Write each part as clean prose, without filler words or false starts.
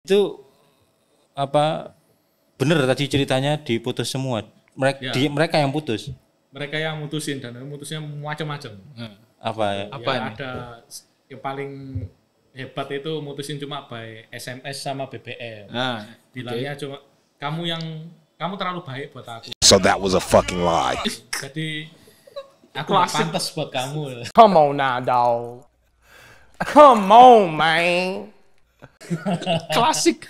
Itu apa bener tadi ceritanya diputus semua. Mereka yang putus. Mereka yang mutusin dan mutusnya macam-macam. Apa ya? Apa ya, ada yang paling hebat itu mutusin cuma by SMS sama BBM. Bilangnya cuma kamu terlalu baik buat aku. So that was a fucking lie. Jadi aku gak pantas buat kamu. Come on now, dog. Come on, man. Klasik.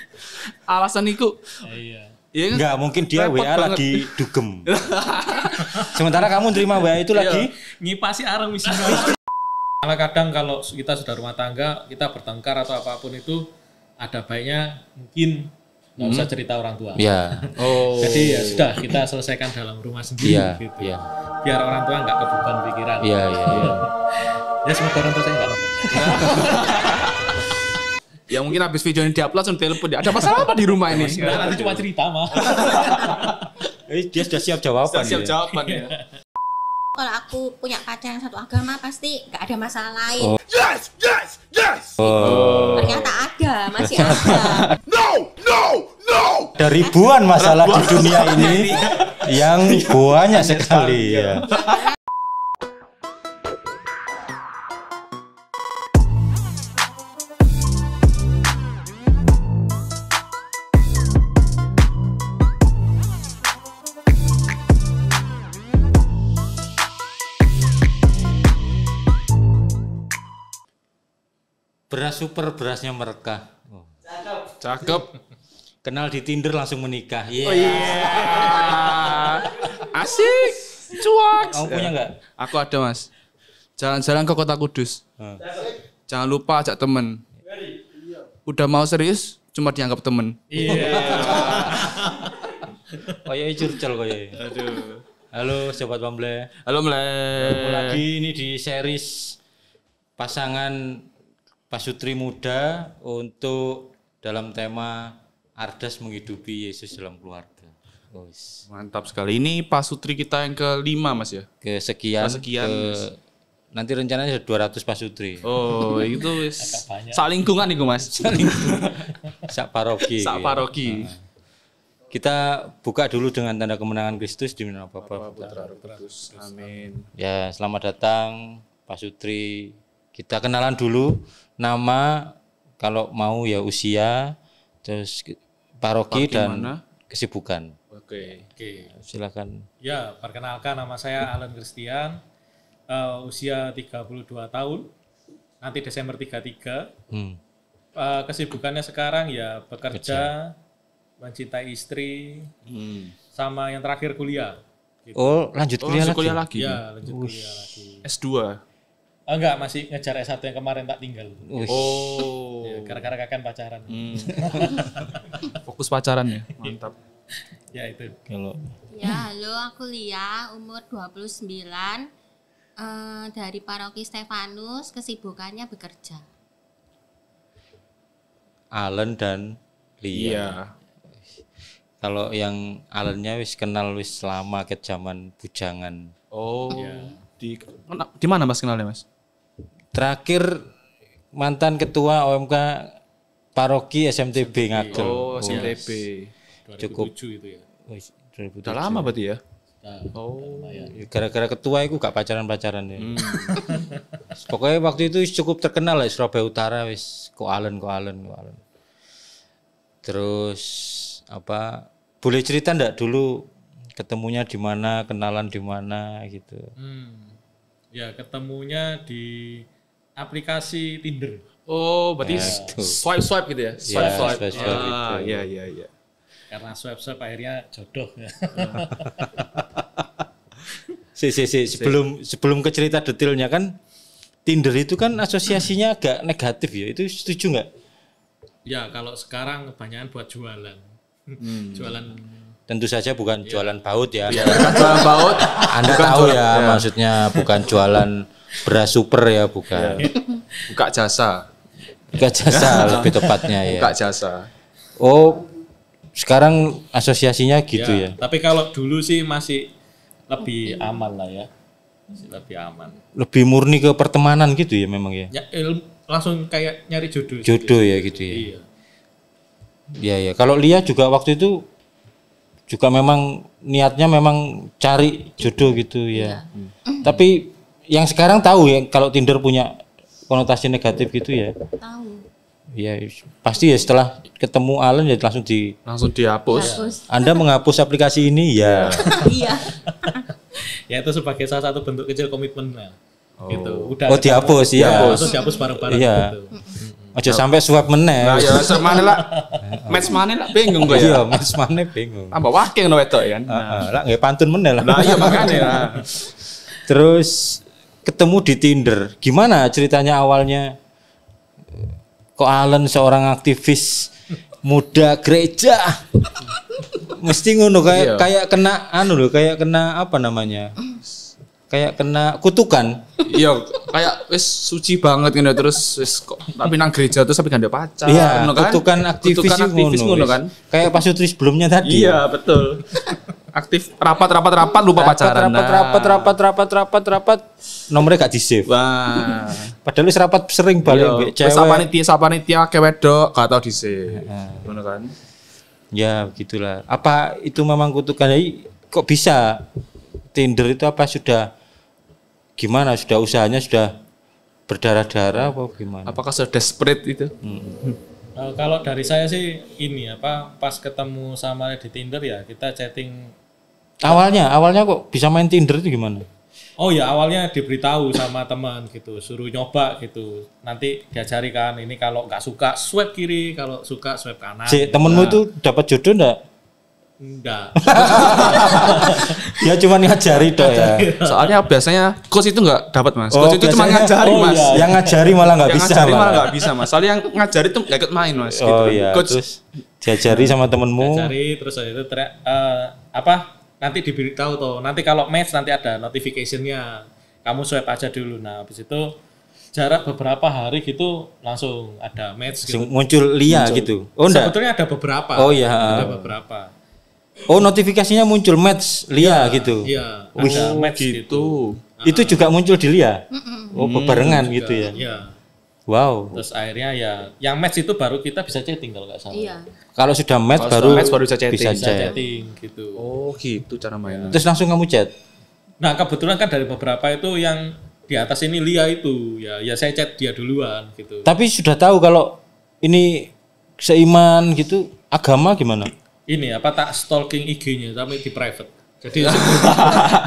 Alasan itu. Iya. Ya, enggak, mungkin dia WA lagi dugem. Sementara kamu terima WA itu lagi ngipasi arang wis. Kadang kalau kita sudah rumah tangga, kita bertengkar atau apapun itu ada baiknya mungkin nggak usah cerita orang tua. Iya. Jadi ya sudah kita selesaikan dalam rumah sendiri gitu. Iya. Biar orang tua nggak kebeban pikiran. Iya. Ya semoga orang tua saya nggak. Ya mungkin habis video ini diupload langsung telepon dia. Ada masalah apa di rumah ini? Nanti cuma cerita mah. Dia sudah siap jawaban. Siap jawaban ya. Kalau aku punya pacar yang satu agama pasti nggak ada masalah lain. Yes. Ternyata ada, masih ada. No. Ada ribuan masalah di dunia ini yang banyak sekali ya. Beras super, berasnya mereka. Cakep. Kenal di Tinder langsung menikah. Oh iya. Asik. Cuak. Kamu punya nggak? Aku ada, Mas. Jalan-jalan ke Kota Kudus. Jangan lupa ajak temen. Udah mau serius, cuma dianggap temen. Iya. Kayaknya curcol kayaknya. Aduh. Halo Sobat Pamble. Halo, Mle. Lagi ini di series pasangan pasutri muda untuk dalam tema Ardas menghidupi Yesus dalam keluarga. Mantap sekali. Ini pasutri kita yang kelima, Mas ya? Kesekian. Nanti rencananya ada 200 pasutri. Oh, itu salingkungan itu, Mas. Sak paroki. Sak paroki. Kita buka dulu dengan tanda kemenangan Kristus di nama Bapa Putra. Amin. Ya, selamat datang pasutri. Kita kenalan dulu nama, kalau mau ya usia, terus paroki dan mana? Kesibukan. Oke. Silakan. Ya, perkenalkan nama saya Alan Christian. Usia 32 tahun. Nanti Desember 33. Kesibukannya sekarang ya bekerja, mencintai istri, sama yang terakhir kuliah. Gitu. Oh, lanjut kuliah lagi? Ya, lanjut kuliah lagi. S2. Enggak, masih ngejar S1 yang kemarin tak tinggal. Oh. Ya, gara-gara kakek pacaran. Fokus pacaran ya. Mantap. Ya itu. Kalau Ya, halo, aku Lia, umur 29, dari Paroki Stefanus, kesibukannya bekerja. Alan dan Lia. Iya. Kalau yang Alannya wis kenal wis lama ke zaman bujangan. Oh. Di mana Mas kenalnya, Mas? Terakhir mantan ketua OMK Paroki SMTB Ngagel. Oh, SMTB. Cukup 2007 itu ya. Wis, 2007. Udah lama berarti ya? Oh. Gara-gara ketua itu gak pacaran ya. Pokoknya waktu itu cukup terkenal lah Surabaya Utara wis kok Alan. Terus apa? Boleh cerita ndak dulu ketemunya di mana, kenalan di mana gitu? Ya, ketemunya di aplikasi Tinder. Oh, berarti swipe gitu ya? Swipe. Gitu. Iya. Karena swipe akhirnya jodoh ya. Sebelum ke cerita detailnya kan Tinder itu kan asosiasinya agak negatif ya. Itu setuju nggak? Ya, kalau sekarang kebanyakan buat jualan. Jualan. Tentu saja bukan jualan baut ya. Jualan baut. Anda tahu ya, maksudnya bukan jualan beras super ya, bukan. Buka jasa. Lebih tepatnya ya. Buka jasa. Oh, sekarang asosiasinya gitu ya. Tapi kalau dulu sih masih lebih aman lah ya. Masih lebih aman. Lebih murni ke pertemanan gitu ya memang ya. Ya, langsung kayak nyari jodoh. Jodoh ya gitu ya. Iya. Iya. Kalau Lia juga waktu itu juga memang niatnya memang cari jodoh gitu ya. Tapi yang sekarang tahu ya kalau Tinder punya konotasi negatif gitu ya. Tahu. Ya pasti ya setelah ketemu Alan ya langsung dihapus. Anda menghapus aplikasi ini ya. Iya. Ya itu sebagai salah satu bentuk kecil komitmen lah. Gitu. Udah Dihapus ya. Terus dihapus bareng-bareng Iya. gitu. Aja sampai swab meneh. Nah, ya semane lah. Match mana lah bingung gue Iya, ya. Mas Mane bingung. Tambah wakil ngono wedok ya. Lah nggak pantun meneh lah. Nah, iya makanya. Terus ketemu di Tinder. Gimana ceritanya awalnya? Kok Alan seorang aktivis muda gereja? Mesti ngono kayak kena kayak kena apa namanya? Kayak kena kutukan. Iya, kayak wis suci banget gitu terus wis kok tapi nang gereja terus tapi gak ada pacar. Iya, ngono kan? kutukan aktivis ngono kan. Kayak Pak Sutri sebelumnya tadi. Iya, betul. Aktif rapat lupa pacaran. Rapat. Nomornya gak di-save. Wah. Padahal wis rapat sering balik mbek Wis cewek. panitia ke wedok gak tau dhisik. Ngono kan. Ya, begitulah. Apa itu memang kutukan? Kok bisa Tinder itu apa sudah gimana? Sudah usahanya sudah berdarah-darah apa gimana? Apakah sudah desperate itu? Kalau dari saya sih ini pas ketemu sama di Tinder ya kita chatting. Awalnya kok bisa main Tinder itu gimana? Oh ya awalnya diberitahu sama teman gitu, suruh nyoba gitu. Nanti diajari kan ini kalau nggak suka swipe kiri, kalau suka swipe kanan. Temenmu itu dapat jodoh enggak? Enggak. Dia cuma ngajari toh ya. Soalnya biasanya coach itu enggak dapat Mas. Coach itu cuma biasanya- ngajari Mas. Iya. Yang ngajari malah nggak Yang bisa. ngajari malah enggak bisa Mas. Soalnya yang ngajari itu enggak ikut main Mas gitu. Oh iya. Coach Terus diajari sama temenmu. Diajari terus habis itu nanti diberitahu toh. Nanti kalau match nanti ada notification-nya. Kamu swipe aja dulu. Nah, habis itu jarak beberapa hari gitu langsung ada match gitu. Muncul Lia gitu. Oh enggak. Sebetulnya ada beberapa. Oh iya. Ada beberapa. Oh notifikasinya muncul match Lia gitu. Iya, Wih, ada match gitu. Itu juga muncul di Lia. Oh bebarengan gitu ya. Iya. Wow. Terus akhirnya ya yang match itu baru kita bisa chatting kalau nggak salah. Iya. Kalau sudah match Kalau baru match baru bisa chatting. Bisa Bisa chat. chatting gitu. Oh, gitu cara mainnya. Terus langsung kamu chat. Nah, kebetulan kan dari beberapa itu yang di atas ini Lia itu ya saya chat dia duluan gitu. Tapi sudah tahu kalau ini seiman gitu, agama gimana? Ini tak stalking IG-nya tapi di private. Jadi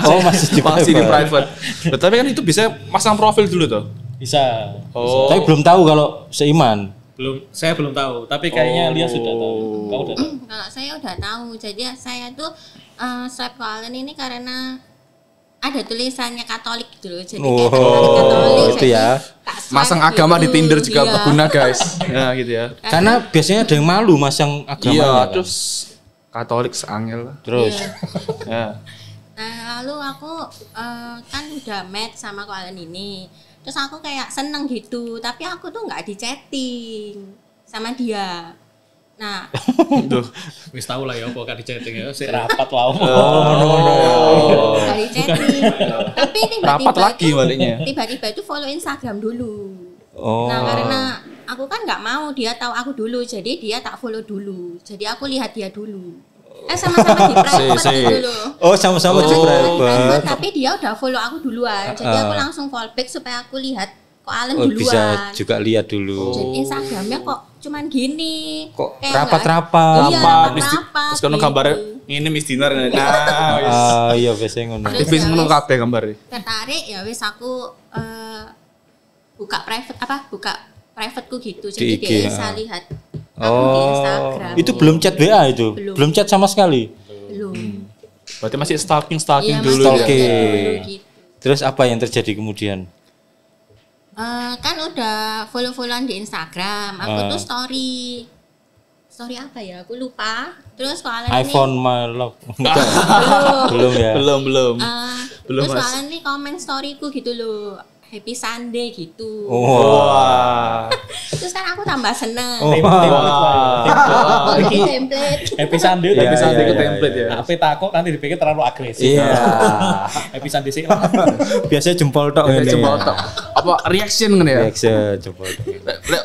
Oh masih di Masih di private. private. Tapi kan itu bisa pasang profil dulu tuh. bisa. Oh. Tapi belum tahu kalau seiman. Saya belum tahu, tapi kayaknya Lia sudah tahu. Kau udah tahu? Kalau saya udah tahu, jadi saya tuh swipe ke Alan ini karena ada tulisannya Katolik gitu loh. Jadi kayak Katolik itu ya. tak swipe Masang agama di gitu. Tinder juga Iya. berguna guys. Ya gitu ya. Karena biasanya ada yang malu masang agamanya. Iya, kan? terus Katolik seangel lah. Terus Ya. Nah, lalu aku kan udah match sama ko Alan ini. Terus aku kayak seneng gitu, tapi aku tuh nggak di chatting sama dia. Nah, Tuh. Wis tahu lah ya apa kan di chatting ya. Si rapat lah. nggak di chatting. Tapi Rapat lagi itu, baliknya. tiba-tiba itu follow Instagram dulu. oh. Nah, karena aku kan nggak mau dia tahu aku dulu, jadi dia tak follow dulu. Jadi aku lihat dia dulu. Sama-sama di private dulu. Oh sama-sama di private. Tapi dia udah follow aku duluan. Jadi aku langsung follow back supaya aku lihat kok Alan Oh, duluan. bisa juga lihat dulu. Jadi Instagramnya kok cuman gini. Kok Kayak rapat-rapat. Iya, rapat-rapat. Terus kono gitu. gambarnya ini Miss Dinar. Nah, Ah iya biasanya ngono. Terus wis ya ngono wis, kabeh gambarnya. tertarik ya wis aku buka privateku gitu. Di Jadi IG, dia bisa lihat aku di Instagram. Itu belum chat WA itu. Belum. Chat sama sekali. belum. Berarti masih stalking Iya, dulu masih ya. Stalking. dulu gitu. Terus apa yang terjadi kemudian? Kan udah follow-followan di Instagram. Aku tuh story apa ya? Aku lupa. Terus kalau I found my love. Belum ya. Belum. Belum, terus Mas. kalian nih komen storyku gitu loh. Happy Sunday gitu. Oh. Wah. Terus kan aku tambah seneng. Oh. Wah. Di template. Happy Sunday Iya, Happy Sunday iya, ke iya, template iya. ya. HP takut nanti dipikir terlalu agresif. Iya. Happy Sunday sih lah. Biasanya jempol tok Biasanya ini. jempol tok. Apa reaction kan ya? Reaction jempol tok.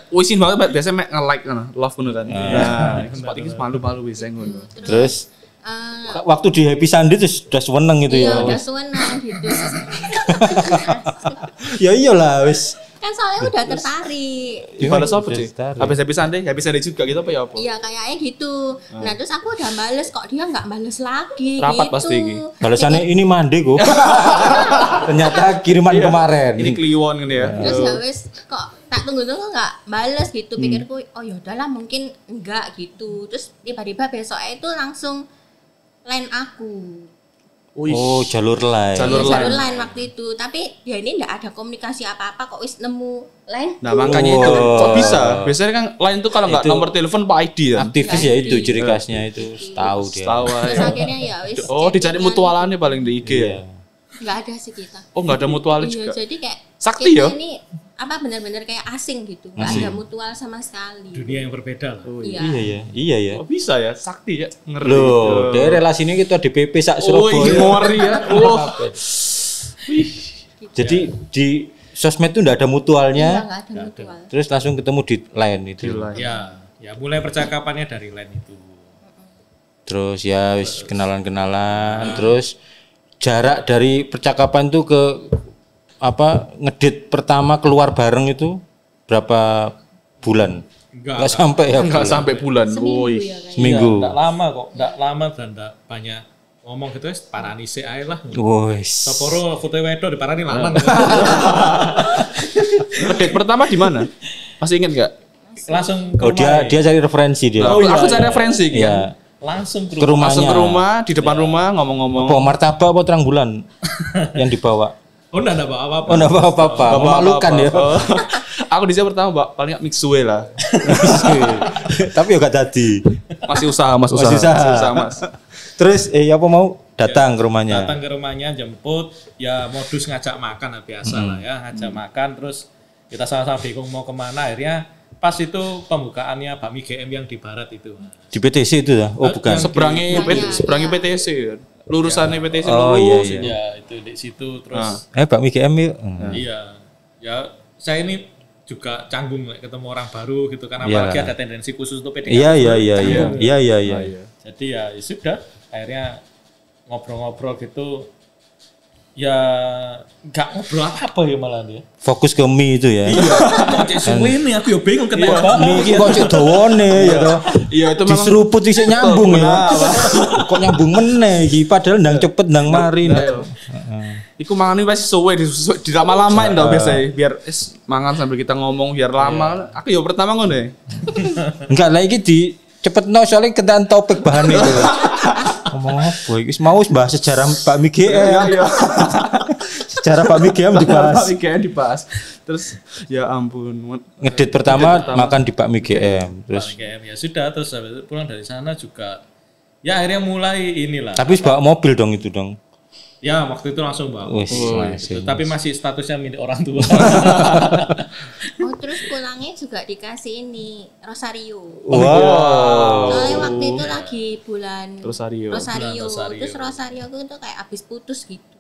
Wisin banget biasanya mek nge-like kan, love ngono kan. Nah, sempat iki malu-malu wis ngono. Terus Eh, waktu di Happy Sunday tuh sudah seneng gitu iya ya. udah seneng gitu. Ya iyalah wis. Kan soalnya udah tertarik. Dibalas apa Udah sih? tarik. Habis Sunday juga gitu apa ya apa? Iya kayaknya gitu. Nah terus aku udah bales kok dia nggak bales lagi Rapat gitu. pasti iki. Balasannya ini mandi kok. Ternyata kiriman kemarin. Ini kliwon kan ya. Terus ya wes kok tak tunggu-tunggu nggak bales gitu. Pikirku oh ya udahlah mungkin enggak gitu. Terus tiba-tiba besoknya itu langsung line aku. Oh, jalur lain. Jalur Jalur line. line waktu itu. Tapi dia ini enggak ada komunikasi apa-apa kok wis nemu line. Nah, makanya itu kok bisa? Biasanya kan line tuh kalau nggak Itu. nomor telepon Pak ID kan. Aktivis ya itu ciri khasnya itu. Tahu dia. Tahu Terus aja. akhirnya ya wis. Oh, dicari chattingan. mutualannya paling di IG ya. Nggak ada sih kita. Oh, nggak ada mutualnya Iya, juga. jadi kayak Sakti kita ya? ini apa benar-benar kayak asing gitu. Nggak ada mutual sama sekali. Dunia yang berbeda lah. Iya. Iya ya, iya ya. Oh, bisa ya? Sakti ya? Ngeri. Loh, dari relasinya kita DPP sak Oh, ini Surabaya. ngori ya. Oh. Jadi di sosmed itu enggak ada Iya, mutualnya. nggak ada mutual. Terus langsung ketemu di line itu. Ya mulai percakapannya dari line itu. Terus ya wis kenalan-kenalan, terus jarak dari percakapan tuh ke apa ngedit pertama keluar bareng itu berapa bulan? Enggak sampai ya. Enggak sampai bulan. Seminggu Woi. ya kayaknya. Seminggu. Enggak lama kok, enggak lama dan enggak banyak ngomong gitu wis parani sik ae lah. Wes. Saporo foto wedo diparani lama. Ngedate pertama di mana? Masih inget nggak? Langsung ke Oh rumah dia cari referensi dia. Oh, aku cari referensi kan. Iya. langsung Ke rumahnya. Langsung ke rumah, di depan rumah ngomong-ngomong. Apa martabak apa terang bulan yang dibawa? Oh enggak ada apa-apa. Oh enggak apa-apa. Memalukan ya. Oh. Aku di sini pertama, Mbak, paling nggak mixue lah. Tapi ya gak jadi. Masih usaha, Mas, usaha. Masih usaha. Masih usaha, Mas. Terus apa mau datang ke rumahnya? Datang ke rumahnya jemput, ya modus ngajak makan lah, biasa lah ya, ngajak makan terus kita sama-sama bingung mau kemana, akhirnya pas itu pembukaannya bakmi GM yang di barat itu. Di PTC itu ya? Oh bukan. Seberangnya Iya. seberangnya PTC kan. Lurusannya PTC Oh, lurus. iya, iya. Ya itu di situ terus Bakmi GM yuk. iya. Ya saya ini juga canggung like, ketemu orang baru gitu kan, Iya. apalagi ada tendensi khusus untuk PDKT. Iya iya iya iya. Iya iya iya. Jadi ya sudah, akhirnya ngobrol-ngobrol gitu. Ya nggak ngobrol apa-apa ya malah dia. Fokus ke mie itu ya. Cek suwe ini aku ya bingung kenapa. Mie iki kok cek dawane ya toh. Iya, itu memang Diseruput isih nyambung ya. Kok nyambung meneh iki padahal ndang cepet ndang mari. iku mangan pasti suwe di lama-lamain tau biasanya biar mangan sambil kita ngomong biar lama. Aku ya pertama ngono ya. Enggak lah iki di cepetno soalnya kentaan topik bahan itu. Ngomong apa iki mau bahas sejarah bakmi GM. Sejarah bakmi GM dibahas. Kayak dibahas. Terus ya ampun. Ngedit pertama makan di bakmi GM. Terus GM ya sudah, terus habis itu pulang dari sana juga ya akhirnya mulai inilah. tapi bawa mobil dong itu dong. Ya waktu itu langsung bawa. Wis, Gitu. masih. Tapi masih statusnya milik orang tua. Oh terus pulangnya juga dikasih ini Rosario. Wow. Soalnya waktu itu lagi bulan Rosario. Rosario. Bulan Rosario. Terus Rosario aku tuh kayak habis putus gitu.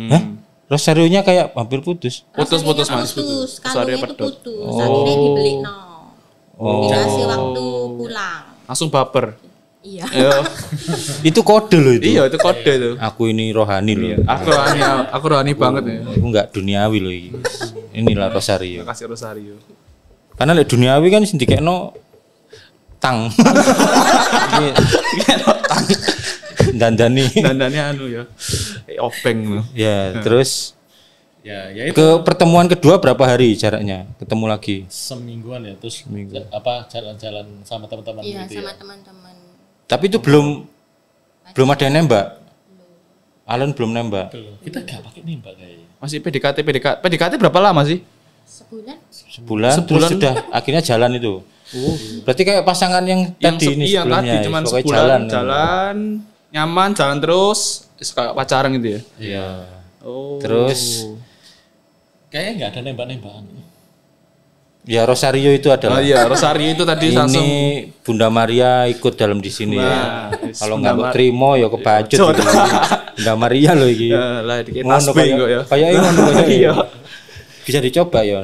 Hah? Rosarionya kayak hampir putus. Putus-putus, Rosarionya Mas. putus. Rosario Kalungnya itu pedot. putus. Akhirnya dibeli no. Oh. Dikasih waktu pulang. Langsung baper. Iya. Iya. Itu kode loh itu. Iya, itu kode itu. Aku ini rohani loh. Aku rohani banget ya. Aku enggak duniawi loh ini. Inilah Rosario. Kasih Rosario. Karena lek duniawi kan sing dikekno tang. Ini tang. Dandani. Dandannya anu ya. Openg loh. Ya, terus ya itu ke pertemuan kedua berapa hari jaraknya? Ketemu lagi. semingguan ya, terus Seminggu. apa jalan-jalan sama teman-teman Iya gitu sama ya. teman-teman. Tapi itu belum ada yang nembak. Alun belum nembak. Belum. Kita nggak pakai nembak kayaknya. Masih PDKT berapa lama sih? Sebulan. Sebulan terus sudah akhirnya jalan itu. Berarti kayak pasangan yang tadi ini iya sebelumnya. tadi cuman pokoknya sebulan jalan, nyaman, jalan terus, kayak pacaran gitu ya. Ya Rosario itu adalah Iya, Rosario itu tadi ini langsung Bunda Maria ikut dalam di sini ya. Wes, Kalau Bunda nggak mbok trimo ya kebacut gitu. Bunda Maria loh iki. ya lah dikit Ngono tasbih kok ya. Kayak ngono kok ya. Bisa dicoba ya.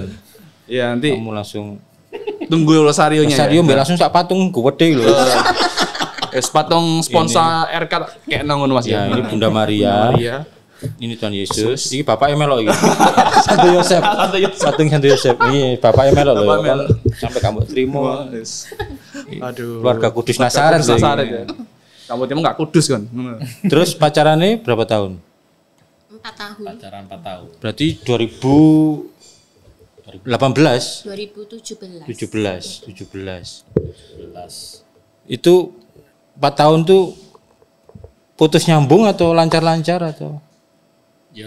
Ya nanti Kamu langsung tunggu Rosarionya. Rosario mbek langsung sak patung gede lho. Patung sponsor RK kayak ngono Mas Ya, ya. ini Bunda Maria. Iya. Ini Tuhan Yesus. Iki bapaknya melok iki. Santo Yosef. Patung Santo Yosef. Ini bapaknya melok loh. Bapaknya Kan sampai kamu trimo. Aduh. Keluarga Kudus Nasaret loh. Nasaret ini. ya. Kamu timur enggak kudus kan? Terus pacarannya berapa tahun? 4 tahun. Pacaran 4 tahun. Berarti 2018, 2017. 17. 11. Itu 4 tahun tuh putus nyambung atau lancar-lancar atau? Ya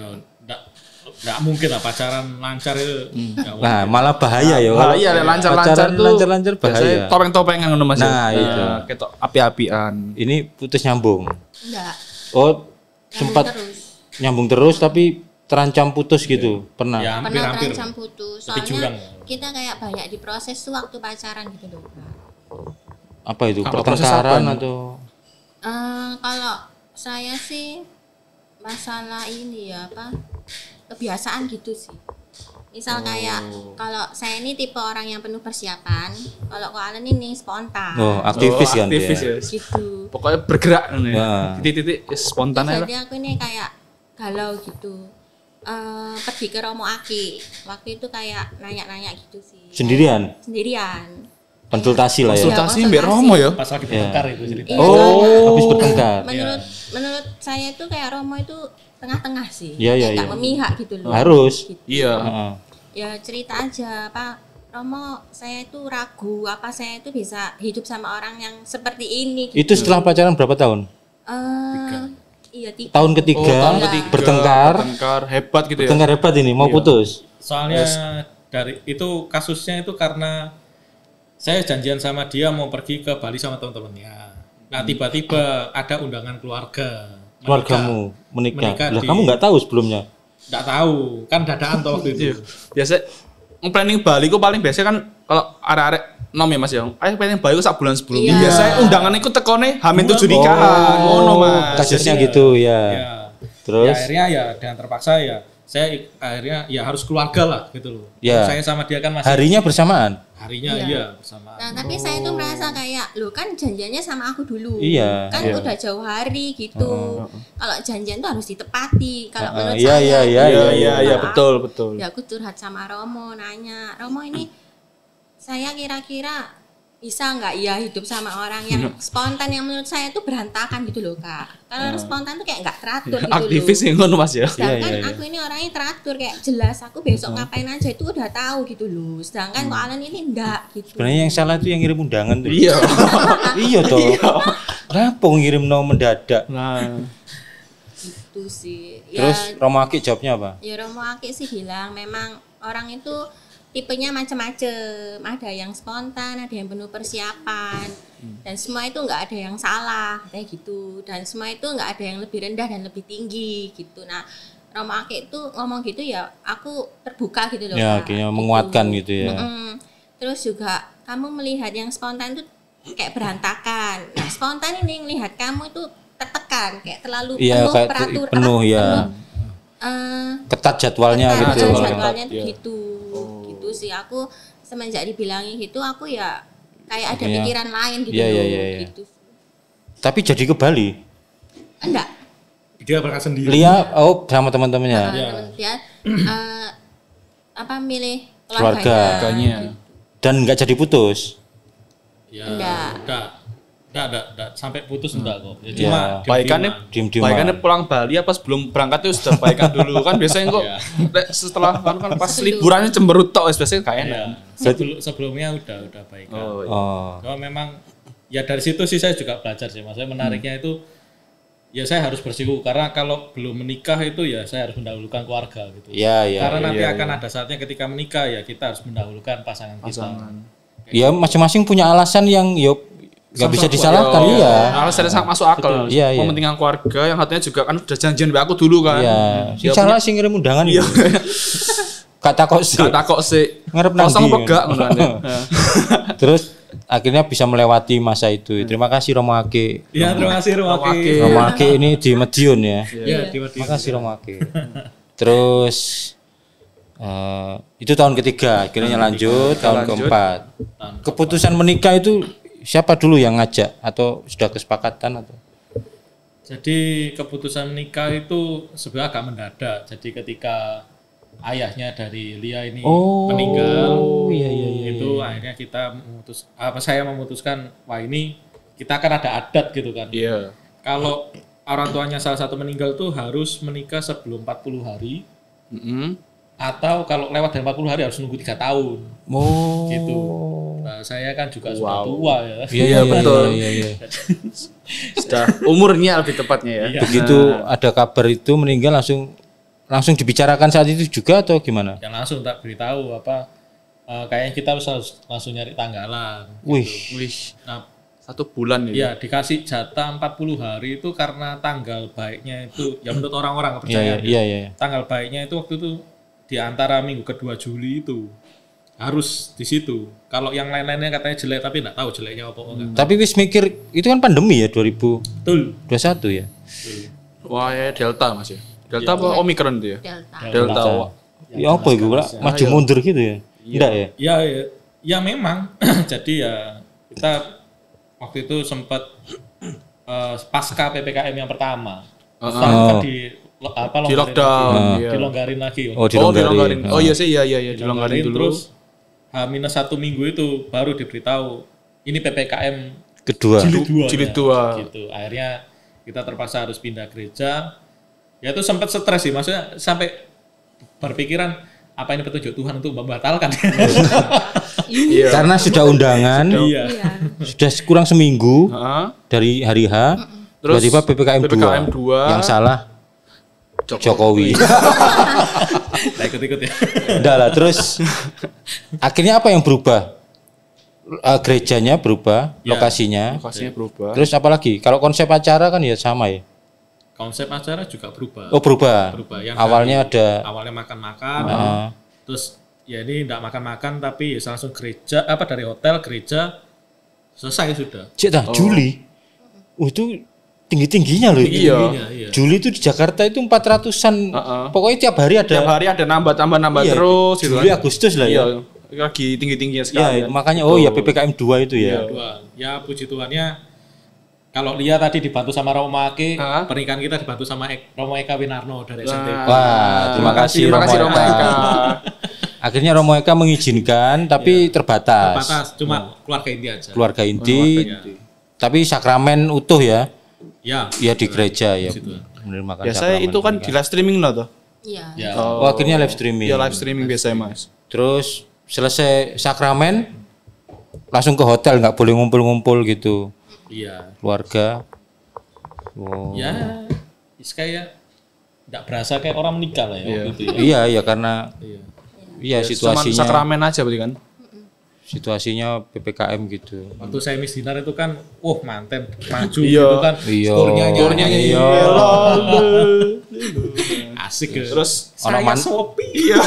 enggak mungkin lah pacaran lancar itu. Nggak mungkin. Nah, malah bahaya ya. kalau Bahaya lah lancar-lancar pacaran tuh. lancar-lancar bahaya. Biasanya topeng-topengan ngono Mas. Nah, ya. itu. Ketok api-apian. Ini putus nyambung. Enggak. Oh, sempat terus. nyambung terus tapi terancam putus gitu. Pernah. Ya Pernah hampir-hampir. terancam putus. Tapi jurang. Soalnya kita kayak banyak diproses tuh waktu pacaran gitu loh. Kak. Apa itu? Apa proses Pertengkaran apa? atau Kalau saya sih masalah ini ya apa kebiasaan gitu sih. Misal kayak kalau saya ini tipe orang yang penuh persiapan, kalau kalian ini spontan. Oh, aktivis kan aktivis dia. ya. Gitu. Pokoknya bergerak ngono ya. Nah. Titik-titik spontan aja. Jadi aku ini kayak galau gitu. Pergi ke Romo Aki. Waktu itu kayak nanya-nanya gitu sih. Sendirian? Sendirian. Konsultasi lah ya. Konsultasi Iya, Mbak Romo ya. Pas lagi bertengkar itu cerita. Iya, Oh, soalnya habis bertengkar. menurut saya itu kayak Romo itu tengah-tengah sih. Iya, iya, Kayak nggak iya. memihak gitu loh. Harus. Gitu. Iya. Heeh. Ya cerita aja Pak Romo, saya itu ragu apa saya itu bisa hidup sama orang yang seperti ini gitu. Itu setelah pacaran berapa tahun? Iya 3. Tahun ketiga, tahun ketiga, bertengkar hebat gitu ya. bertengkar hebat ini mau putus. Soalnya dari itu kasusnya itu karena saya janjian sama dia mau pergi ke Bali sama teman-temannya. Nah tiba-tiba ada undangan keluarga. Keluargamu menikah. Menikah Lah di- kamu nggak tahu sebelumnya? Nggak tahu, kan dadaan tuh waktu itu. Biasa planning Bali ku paling biasa kan kalau arek-arek nom ya Mas ya. Ayo planning Bali ku sak bulan sebelumnya. Iya. Biasanya undangan iku tekone Hamin 7 nikahan. Ngono Mas. Kasusnya Jadi, gitu ya. Ya. Terus Ya, akhirnya ya dengan terpaksa ya saya akhirnya ya harus keluarga lah gitu loh. Ya. Saya sama dia kan masih harinya bersamaan. harinya Iya. iya bersama. Nah, tapi saya tuh merasa kayak, loh kan janjiannya sama aku dulu. Iya, Kan iya. udah jauh hari gitu. Kalau janjian tuh harus ditepati. Kalau menurut iya, saya. iya, iya, Iya iya iya Kalau betul betul. Ya aku curhat sama Romo, nanya, Romo ini saya kira-kira bisa nggak ya hidup sama orang yang spontan yang menurut saya tuh berantakan gitu loh Kak. Kalau spontan tuh kayak nggak teratur gitu Aktivis loh. yang ngono Mas ya. Sedangkan Iya, iya, iya. aku ini orangnya teratur kayak jelas aku besok ngapain aja itu udah tahu gitu loh. Sedangkan kok Alan ini enggak gitu. Sebenarnya yang salah itu yang ngirim undangan tuh. Iya. Iya toh. Kenapa ngirim no mendadak? Nah, Itu sih. Terus Romo Aki jawabnya apa? Ya Romo Aki sih bilang memang orang itu tipenya macam-macam, ada yang spontan, ada yang penuh persiapan, dan semua itu nggak ada yang salah kayak gitu, dan semua itu nggak ada yang lebih rendah dan lebih tinggi gitu. Nah Romo Aki itu ngomong gitu ya, aku terbuka gitu loh. Ya, Kak, akhirnya menguatkan gitu ya. Terus juga kamu melihat yang spontan itu kayak berantakan. Nah spontan ini ngelihat kamu itu tertekan, kayak terlalu Iya, penuh kayak peraturan, penuh ya. Ketat jadwalnya ketat, gitu. jadwalnya tuh gitu gitu sih. Aku semenjak dibilangin gitu aku ya kayak ada Iya. pikiran lain gitu Iya, loh, iya, iya, iya. gitu. Tapi jadi ke Bali. Enggak. Dia berangkat sendiri. Lia sama teman-temannya. Temen dia apa milih Keluarga. Keluarganya. Dan nggak jadi putus. Ya, Enggak. enggak sampai putus enggak kok. Ya, Ya, cuma baikannya Diem-dieman. baikannya pulang Bali apa sebelum berangkat itu sudah baikan dulu kan biasanya kok setelah kan pas liburannya cemberut tok wis biasanya kayak enak. sebelumnya udah baikan. Oh, iya. Oh. Cuma memang ya dari situ sih saya juga belajar sih. Maksudnya menariknya itu ya saya harus bersikukuh karena kalau belum menikah itu ya saya harus mendahulukan keluarga gitu. Iya, iya. Karena nanti akan ada saatnya ketika menikah ya kita harus mendahulukan pasangan kita. Ya masing-masing punya alasan yang yuk nggak bisa disalahkan iya. Alasannya sangat masuk akal. Iya, iya. Mementingkan keluarga yang katanya juga kan udah janjian sama aku dulu kan. Iya. Si salah sih ngirim undangan itu. Gak takok sih. Gak takok sih. Ngarep nang Kosong ndi, apa gak ngono kan. Terus akhirnya bisa melewati masa itu. Terima kasih Romo Ake. Iya, terima kasih Romo Ake. Romo Ake ini di Medion ya. Iya, di Terima kasih Romo Ake. Terus itu tahun ketiga, akhirnya lanjut tahun keempat. Keputusan menikah itu siapa dulu yang ngajak atau sudah kesepakatan atau? Jadi keputusan menikah itu sebenarnya agak mendadak. Jadi ketika ayahnya dari Lia ini meninggal, itu akhirnya saya memutuskan, wah ini kita akan ada adat gitu kan. Iya. Kalau orang tuanya salah satu meninggal tuh harus menikah sebelum 40 hari. Atau kalau lewat dari 40 hari harus nunggu 3 tahun. Gitu. Nah, saya kan juga sudah tua ya. Iya betul. Iya. Sudah umurnya lebih tepatnya ya. Begitu ada kabar itu meninggal langsung dibicarakan saat itu juga atau gimana? Yang langsung tak beritahu kayaknya kita harus langsung nyari tanggalan. Wih. Nah, 1 bulan ya. iya dikasih jatah 40 hari itu karena tanggal baiknya itu ya menurut orang-orang kepercayaan. Iya. Tanggal baiknya itu waktu itu di antara minggu kedua Juli itu harus di situ. Kalau yang lain-lainnya katanya jelek tapi enggak tahu jeleknya apa enggak. Tapi wis mikir itu kan pandemi ya 2021 Betul. ya. Wah ya Delta Mas ya. Delta apa Omicron itu ya? Delta. Delta. Ya apa itu lah maju mundur gitu ya? Enggak ya? Ya memang. Jadi ya kita waktu itu sempat pasca PPKM yang pertama. Kita Di lockdown. dilonggarin lagi. Dilonggarin. Oh iya sih iya dilonggarin dulu. Terus H-1 minggu itu baru diberitahu ini PPKM Kedua. Jilid 2. gitu. Akhirnya kita terpaksa harus pindah gereja. Ya itu sempat stres sih, maksudnya sampai berpikiran apa ini petunjuk Tuhan untuk membatalkan. Iya. Karena sudah undangan, Iya. sudah kurang seminggu Heeh. dari hari H, Terus tiba-tiba PPKM 2. Yang salah Jokowi. Nah, ikut-ikut ya. Udah lah, terus akhirnya apa yang berubah? Gerejanya berubah, Ya. lokasinya. Lokasinya berubah. Terus apa lagi? Kalau konsep acara kan ya sama ya. Konsep acara juga berubah. Oh berubah. Yang Awalnya awalnya makan-makan. Terus ya ini enggak makan-makan tapi ya langsung gereja dari hotel gereja selesai sudah. Juli. Itu tinggi-tingginya loh. Iya. Iya. Juli itu di Jakarta itu 400-an. Pokoknya tiap hari ada. Tiap hari ada nambah Iya, terus gitu Juli kan. Agustus lah ya. Iya. Lagi tinggi-tingginya Ya, sekali. makanya ya PPKM 2 itu ya. Ya puji Tuhannya kalau Lia tadi dibantu sama Romo Ake, Hah? pernikahan kita dibantu sama Romo Eka Winarno dari SMP. Wah, terima kasih Romo Eka. Akhirnya Romo Eka mengizinkan tapi terbatas. Terbatas, cuma keluarga inti aja. Keluarga inti. Tapi sakramen utuh ya. Ya. Ya di gereja ya. Menerima Biasanya itu kan di live streaming toh. Iya. Ya. Oh, akhirnya live streaming. Ya live streaming biasanya Mas. Terus selesai sakramen langsung ke hotel, nggak boleh ngumpul-ngumpul gitu. Iya. Keluarga. Oh. Ya, kayak enggak berasa kayak orang menikah lah ya waktu itu ya. Iya, iya karena iya Cuman situasinya sakramen aja berarti kan. situasinya PPKM gitu. Waktu saya Miss Dinar itu kan, manten maju Iya. gitu kan. Iya. Skornya Iya. asik ya. Terus saya Ono Shopee. iya.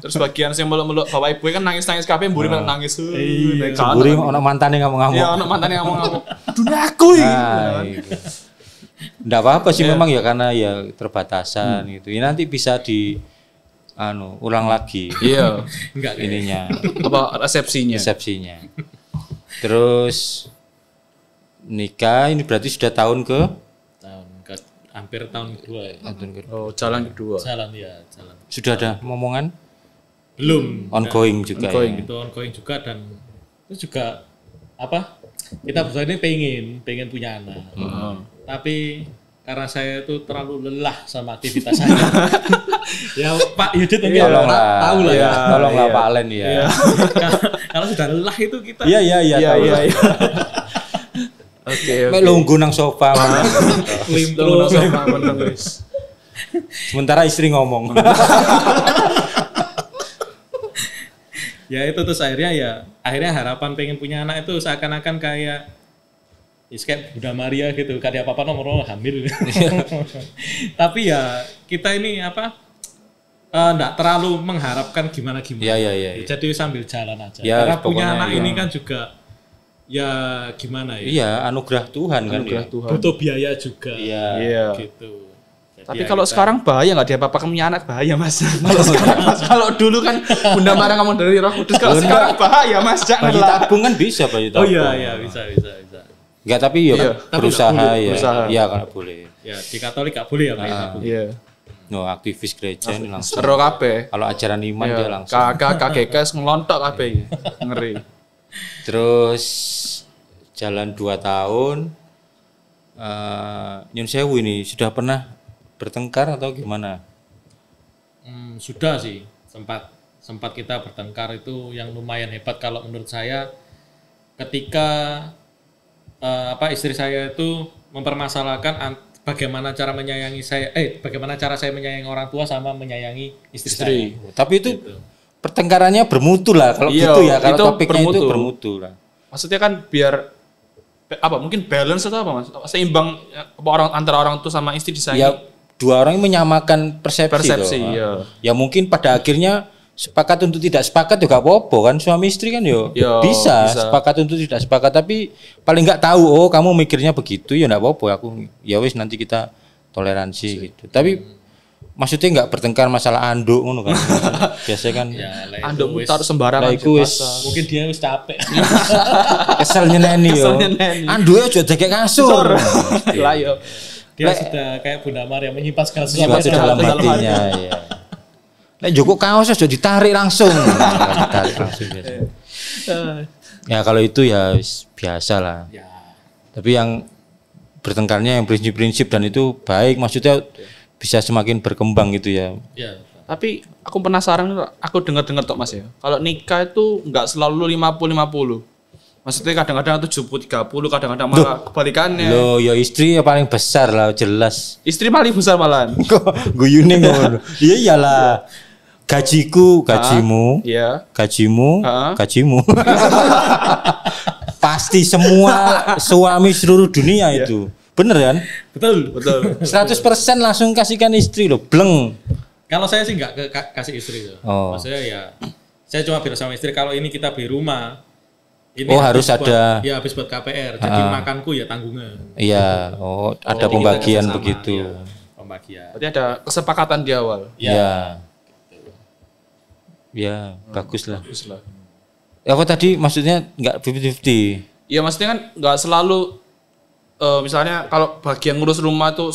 Terus bagian sing meluk-meluk bapak ibu kan nangis-nangis kabeh mburi nangis. Buri ono mantane ngamuk-ngamuk. Iya, ono mantane ngomong. Dunia aku iki. Nah, gitu. Nggak apa-apa sih memang ya karena ya terbatasan gitu. Ya nanti bisa ulang lagi Iya. Enggak kayak. ininya, Apa resepsinya? resepsinya. Terus nikah ini berarti sudah tahun hampir tahun kedua ya. Oh, jalan kedua. Jalan. Sudah ada omongan Belum. ongoing juga Ongoing. ya. Itu ongoing juga dan itu juga kita berdua ini pengen punya anak. Tapi karena saya itu terlalu lelah sama aktivitas saya. Ya Pak Yudit mungkin tahu lah ya. Tolonglah Pak Alen ya. Kalau sudah lelah itu kita Iya tahu. Oke. Mek lungguh nang sofa. limpro. Sementara istri ngomong. Ya itu terus akhirnya harapan pengen punya anak itu seakan-akan kayak Bunda Maria gitu, gak ada apa-apa nomor hamil. Tapi ya kita ini enggak terlalu mengharapkan gimana-gimana. Iya. Jadi sambil jalan aja. Ya, Karena punya pokoknya anak ya. ini kan juga ya gimana ya? Iya, anugerah Tuhan kan ya. Butuh biaya juga. Iya. Gitu. Jadi Tapi ya kalau kita- sekarang bahaya nggak dia apa-apa punya anak bahaya mas. Kalau sekarang mas, kalau dulu kan Bunda Maria ngomong dari Roh Kudus, kalau sekarang bahaya mas, jangan Bayi lah. tabung kan bisa bayi Oh tabung. iya bisa. Enggak, tapi ya Iya, tapi berusaha nggak boleh, ya. berusaha. Iya, kalau boleh. Ya di Katolik gak boleh ya bayi tabung. Iya. No, aktivis gereja ini langsung. Seru kabeh. Kalau ajaran iman dia langsung. Kakak KGK ngelontok kabeh. Ngeri. Terus jalan 2 tahun. Nyun Sewu ini sudah pernah bertengkar atau gimana? Sudah sih sempat kita bertengkar itu yang lumayan hebat kalau menurut saya ketika istri saya itu mempermasalahkan bagaimana cara saya menyayangi orang tua sama menyayangi istri saya. Tapi itu pertengkarannya bermutu lah kalau Iya, gitu ya. Kalau itu topiknya itu bermutu. bermutu lah. Maksudnya kan biar mungkin balance atau apa mas? Seimbang antara orang tua sama istri disayangi. Ya dua orang ini menyamakan persepsi toh. iya. Ya mungkin pada akhirnya sepakat untuk tidak sepakat juga apa-apa kan, suami istri kan yo Yo, bisa bisa. sepakat untuk tidak sepakat, tapi paling nggak tahu kamu mikirnya begitu ya enggak apa-apa, aku ya wis nanti kita toleransi gitu. Tapi maksudnya nggak bertengkar masalah anduk ngono kan. Biasanya kan Ya, lah itu Anduk wis- taruh sembarangan. lah iku wis mungkin dia wis capek. kesel nyeneni yo. Kesel nyeneni. Anduke aja dek kasur. Lah yo. Dia sudah kayak Bunda Maria menyimpan segala Sesuatu sesuatu dalam dalam hatinya ya. Nek Joko kaos aja ditarik langsung. Ditarik langsung biasa. Ya kalau itu ya biasa lah. Ya. Tapi yang bertengkarnya yang prinsip-prinsip dan itu baik, maksudnya bisa semakin berkembang gitu ya. Ya. Tapi aku penasaran, aku dengar-dengar tok mas ya. Kalau nikah itu nggak selalu 50-50. Maksudnya kadang-kadang 70-30, kadang-kadang malah kebalikannya. Loh, ya istri ya paling besar lah jelas. Istri paling besar malahan. Kok guyune ngono. Iya iyalah. Gajiku, gajimu, Iya. gajimu, Ha? gajimu. Pasti semua suami seluruh dunia itu. Bener kan? Betul. 100% langsung kasihkan istri loh, bleng. Kalau saya sih nggak kasih istri tuh. Oh. Maksudnya ya saya cuma bilang sama istri kalau ini kita beli rumah ini Oh, habis harus ada. Ya habis buat KPR. Jadi makanku ya tanggungan. Iya, ada Jadi kita pembagian kerjasama, begitu. ya, pembagian. Berarti ada kesepakatan di awal. Iya. Ya, bagus lah. Bagus lah. Apa tadi maksudnya nggak 50-50? Iya maksudnya kan nggak selalu misalnya kalau bagian ngurus rumah tuh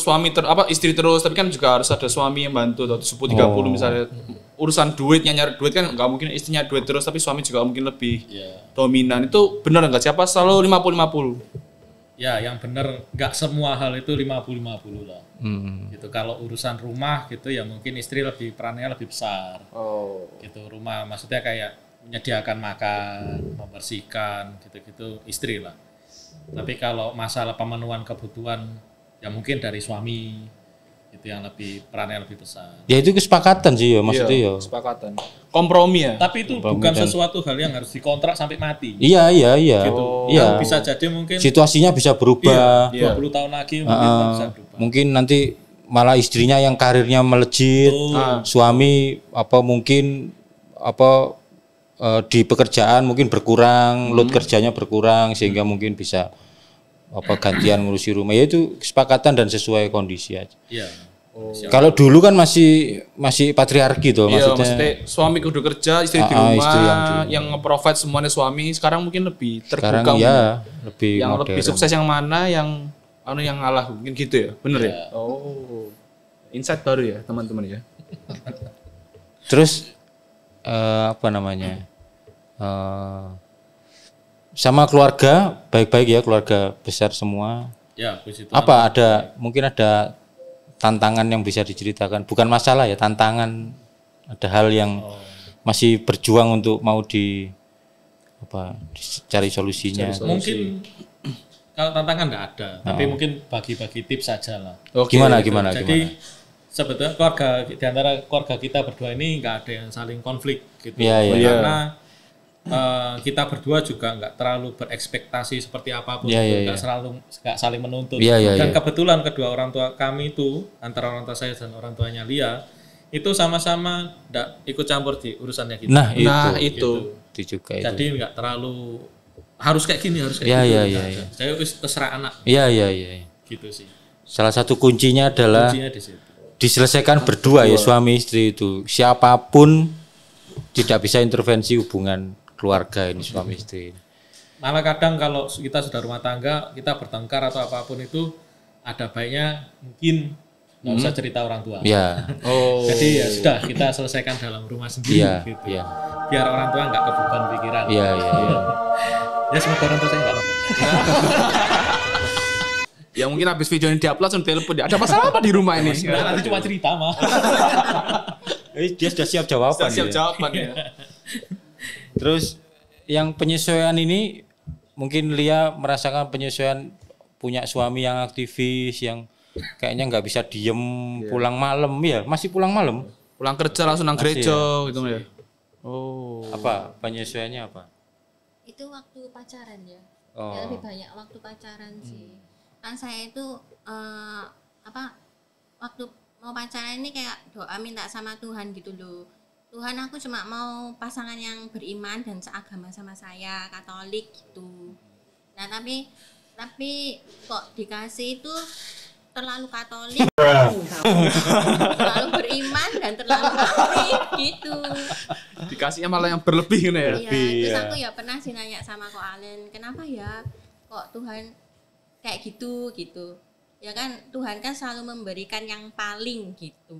istri terus, tapi kan juga harus ada suami yang bantu atau 10-30 misalnya urusan duitnya nyari duit kan nggak mungkin istrinya duit terus tapi suami juga mungkin lebih dominan. Itu benar nggak siapa selalu 50-50? Ya, yang benar nggak semua hal itu 50-50 lah. Gitu kalau urusan rumah gitu ya mungkin istri perannya lebih besar. Oh. Gitu rumah maksudnya kayak menyediakan makan, membersihkan gitu-gitu istri lah. Tapi kalau masalah pemenuhan kebutuhan ya mungkin dari suami itu yang perannya lebih besar. Ya itu kesepakatan sih ya maksudnya ya. Kesepakatan. Kompromi ya. Tapi itu bukan sesuatu hal yang harus dikontrak sampai mati. Iya. Gitu. Iya. Yang bisa jadi mungkin Situasinya bisa berubah. 20 tahun lagi mungkin bisa berubah. Mungkin nanti malah istrinya yang karirnya melejit, suami mungkin di pekerjaan mungkin berkurang, load kerjanya berkurang sehingga mungkin bisa gantian ngurusi rumah. Ya itu kesepakatan dan sesuai kondisi aja. Iya. Kalau dulu kan masih patriarki tuh Iya, maksudnya. maksudnya suami kudu kerja, istri di Ah, rumah, istri yang nge-provide semuanya suami. Sekarang mungkin lebih Sekarang terbuka. ya lebih yang modern. lebih sukses yang mana, yang yang ngalah mungkin gitu ya. Bener ya? Oh. Insight baru ya, teman-teman ya. Terus sama keluarga baik-baik ya, keluarga besar semua. Ya, puji Tuhan. Apa mungkin ada tantangan yang bisa diceritakan? Bukan masalah ya, tantangan, ada hal yang masih berjuang untuk mau dicari solusinya. Mungkin kalau tantangan nggak ada, tapi mungkin bagi-bagi tips saja lah. Gimana? Jadi sebetulnya di antara keluarga kita berdua ini nggak ada yang saling konflik gitu. Iya. Karena kita berdua juga nggak terlalu berekspektasi seperti apapun, nggak saling menuntut. Iya. Dan kebetulan kedua orang tua kami itu antara orang tua saya dan orang tuanya Lia itu sama-sama enggak ikut campur di urusannya kita. Nah, itu. itu juga itu. Jadi enggak terlalu harus kayak gini, harus kayak Iya, gitu. iya, Enggak iya. ada. Saya wis terserah anak Iya. gitu sih. Salah satu kuncinya adalah Kuncinya di situ. diselesaikan berdua ya suami istri itu. Siapapun tidak bisa intervensi hubungan keluarga ini suami istri. Malah kadang kalau kita sudah rumah tangga, kita bertengkar atau apapun itu ada baiknya mungkin nggak usah cerita orang tua. Ya. Jadi ya sudah kita selesaikan dalam rumah sendiri Iya, gitu. iya. Biar orang tua nggak kebeban pikiran. Iya. Ya semoga orang tua saya nggak nonton. Ya mungkin habis video ini diupload langsung telepon dia. Ada masalah apa di rumah ini? Nah, nanti cuma cerita mah. Dia sudah siap jawaban. Siap dia. jawaban ya. Terus yang penyesuaian ini mungkin Lia merasakan penyesuaian punya suami yang aktivis yang kayaknya nggak bisa diem pulang malam ya masih pulang malam. Pulang kerja langsung nang Masih gereja gitu ya. Oh. Apa penyesuaiannya apa? Itu waktu pacaran ya. Oh. Ya, lebih banyak waktu pacaran sih. Kan saya itu waktu mau pacaran ini kayak doa minta sama Tuhan gitu loh. Tuhan, aku cuma mau pasangan yang beriman dan seagama sama saya, Katolik gitu. Nah, tapi kok dikasih itu terlalu Katolik, terlalu beriman dan terlalu aktif gitu. Dikasihnya malah yang berlebih gitu ya. Iya, terus aku ya pernah sih nanya sama Ko Alen, kenapa ya kok Tuhan kayak gitu. Ya kan Tuhan kan selalu memberikan yang paling gitu.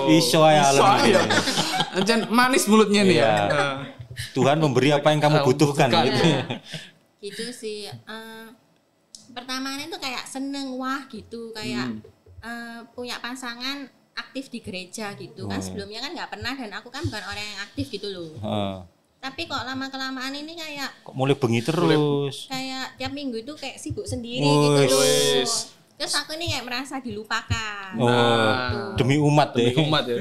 Iso ya Alan. Anjan manis mulutnya nih ya. Iya. Tuhan memberi apa yang kamu butuhkan gitu. Gitu sih. Pertamanya itu kayak seneng wah gitu, kayak punya pasangan aktif di gereja gitu kan. Sebelumnya kan nggak pernah dan aku kan bukan orang yang aktif gitu loh. Tapi kok lama kelamaan ini kayak Kok mulai bengi terus. kayak tiap minggu itu kayak sibuk sendiri gitu loh. Terus aku ini kayak merasa dilupakan. Demi umat deh. Demi umat ya.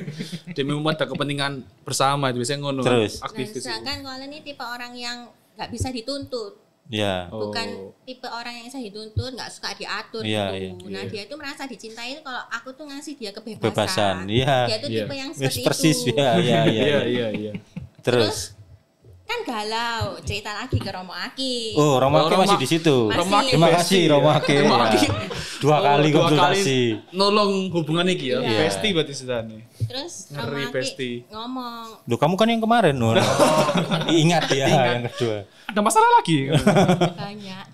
Demi umat ada kepentingan bersama itu biasanya ngono. Terus? Aktif Dan sedangkan kalau ini tipe orang yang nggak bisa dituntut, Ya. bukan tipe orang yang bisa dituntut, nggak suka diatur Iya, gitu. Nah dia itu merasa dicintai kalau aku tuh ngasih dia kebebasan. Kebebasan, iya. Dia tuh tipe yang Wes seperti persis itu. ya. Iya. Terus Kan galau, cerita lagi ke Romo Aki. oh Romo Ake masih di situ. Masih. Terima kasih Romo Ake. Romo Ya. Aki. Dua kali Dua konsultasi. nolong hubungan iki ya. Iya. Besti berarti sedane. Terus Ngeri, Romo Besti. Aki ngomong, Loh kamu kan yang kemarin Nur. Ingat ya yang kedua. Ada masalah lagi. banyak.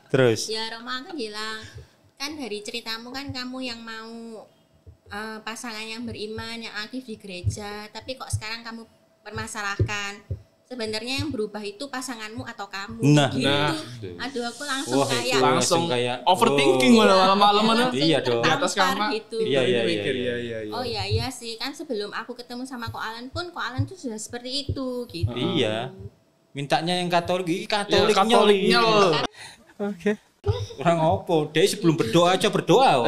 Terus Ya Romo Aki bilang, kan dari ceritamu kan kamu yang mau pasangan yang beriman, yang aktif di gereja, tapi kok sekarang kamu permasalahkan sebenarnya yang berubah itu pasanganmu atau kamu Nah. gitu. Nah. Aduh aku langsung Wah, kayak itu Langsung kayak overthinking malam-malam mana. langsung Iya dong. Di atas tertampar kamar. gitu. Iya. Iya. Oh iya sih, kan sebelum aku ketemu sama Ko Alan pun Ko Alan tuh sudah seperti itu gitu. iya. Mintanya yang Katolik, ini Katoliknya. Katoliknya loh. Orang opo? Dia sebelum berdoa aja berdoa. Oh.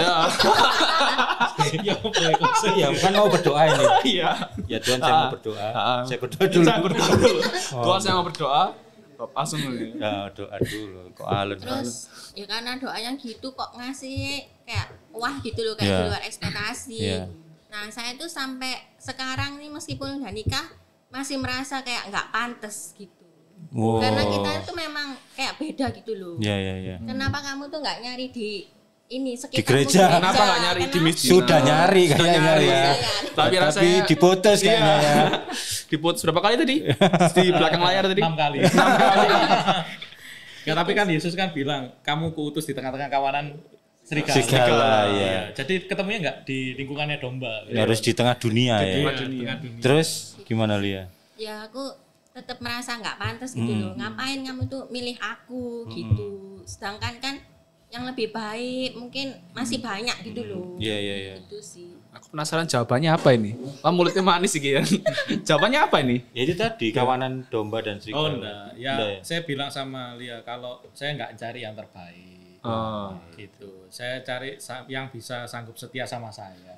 Ya boleh. Iya, kan mau berdoa ini. Iya. Ya Tuhan saya mau berdoa. Saya berdoa dulu. Saya berdoa dulu. Tuhan saya mau berdoa. Langsung nih. Ya doa dulu. Kok Alan. Terus ya karena doanya gitu kok ngasih kayak wah gitu loh, kayak Iya. di luar ekspektasi. Iya. Nah saya tuh sampai sekarang nih meskipun udah nikah masih merasa kayak nggak pantas gitu. Wow. Karena kita itu memang kayak beda gitu loh. Ya. Kenapa kamu tuh nggak nyari di ini Di sekitarmu gereja. Kenapa nggak nyari di masjid? Sudah nyari kayaknya ya. Tapi Tapi rasanya diputus kayaknya ya. diputus berapa kali tadi? Di belakang layar tadi. 6 kali. Ya tapi kan Yesus kan bilang, kamu kuutus di tengah-tengah kawanan serigala. Serigala, ya. Iya. Jadi ketemunya nggak di lingkungannya domba. Harus di tengah dunia Iya, ya. tengah dunia. Terus gimana Lia? Ya aku tetap merasa nggak pantas gitu loh. Ngapain kamu tuh milih aku gitu. Sedangkan kan yang lebih baik mungkin masih banyak gitu loh. Iya. Itu sih. Aku penasaran jawabannya apa ini? Wah mulutnya manis sih ya. Jawabannya apa ini? Ya itu tadi kawanan domba dan serigala. Oh enggak, ya Enggak ya? saya bilang sama Lia kalau saya nggak cari yang terbaik, Oh. gitu. Saya cari yang bisa sanggup setia sama saya.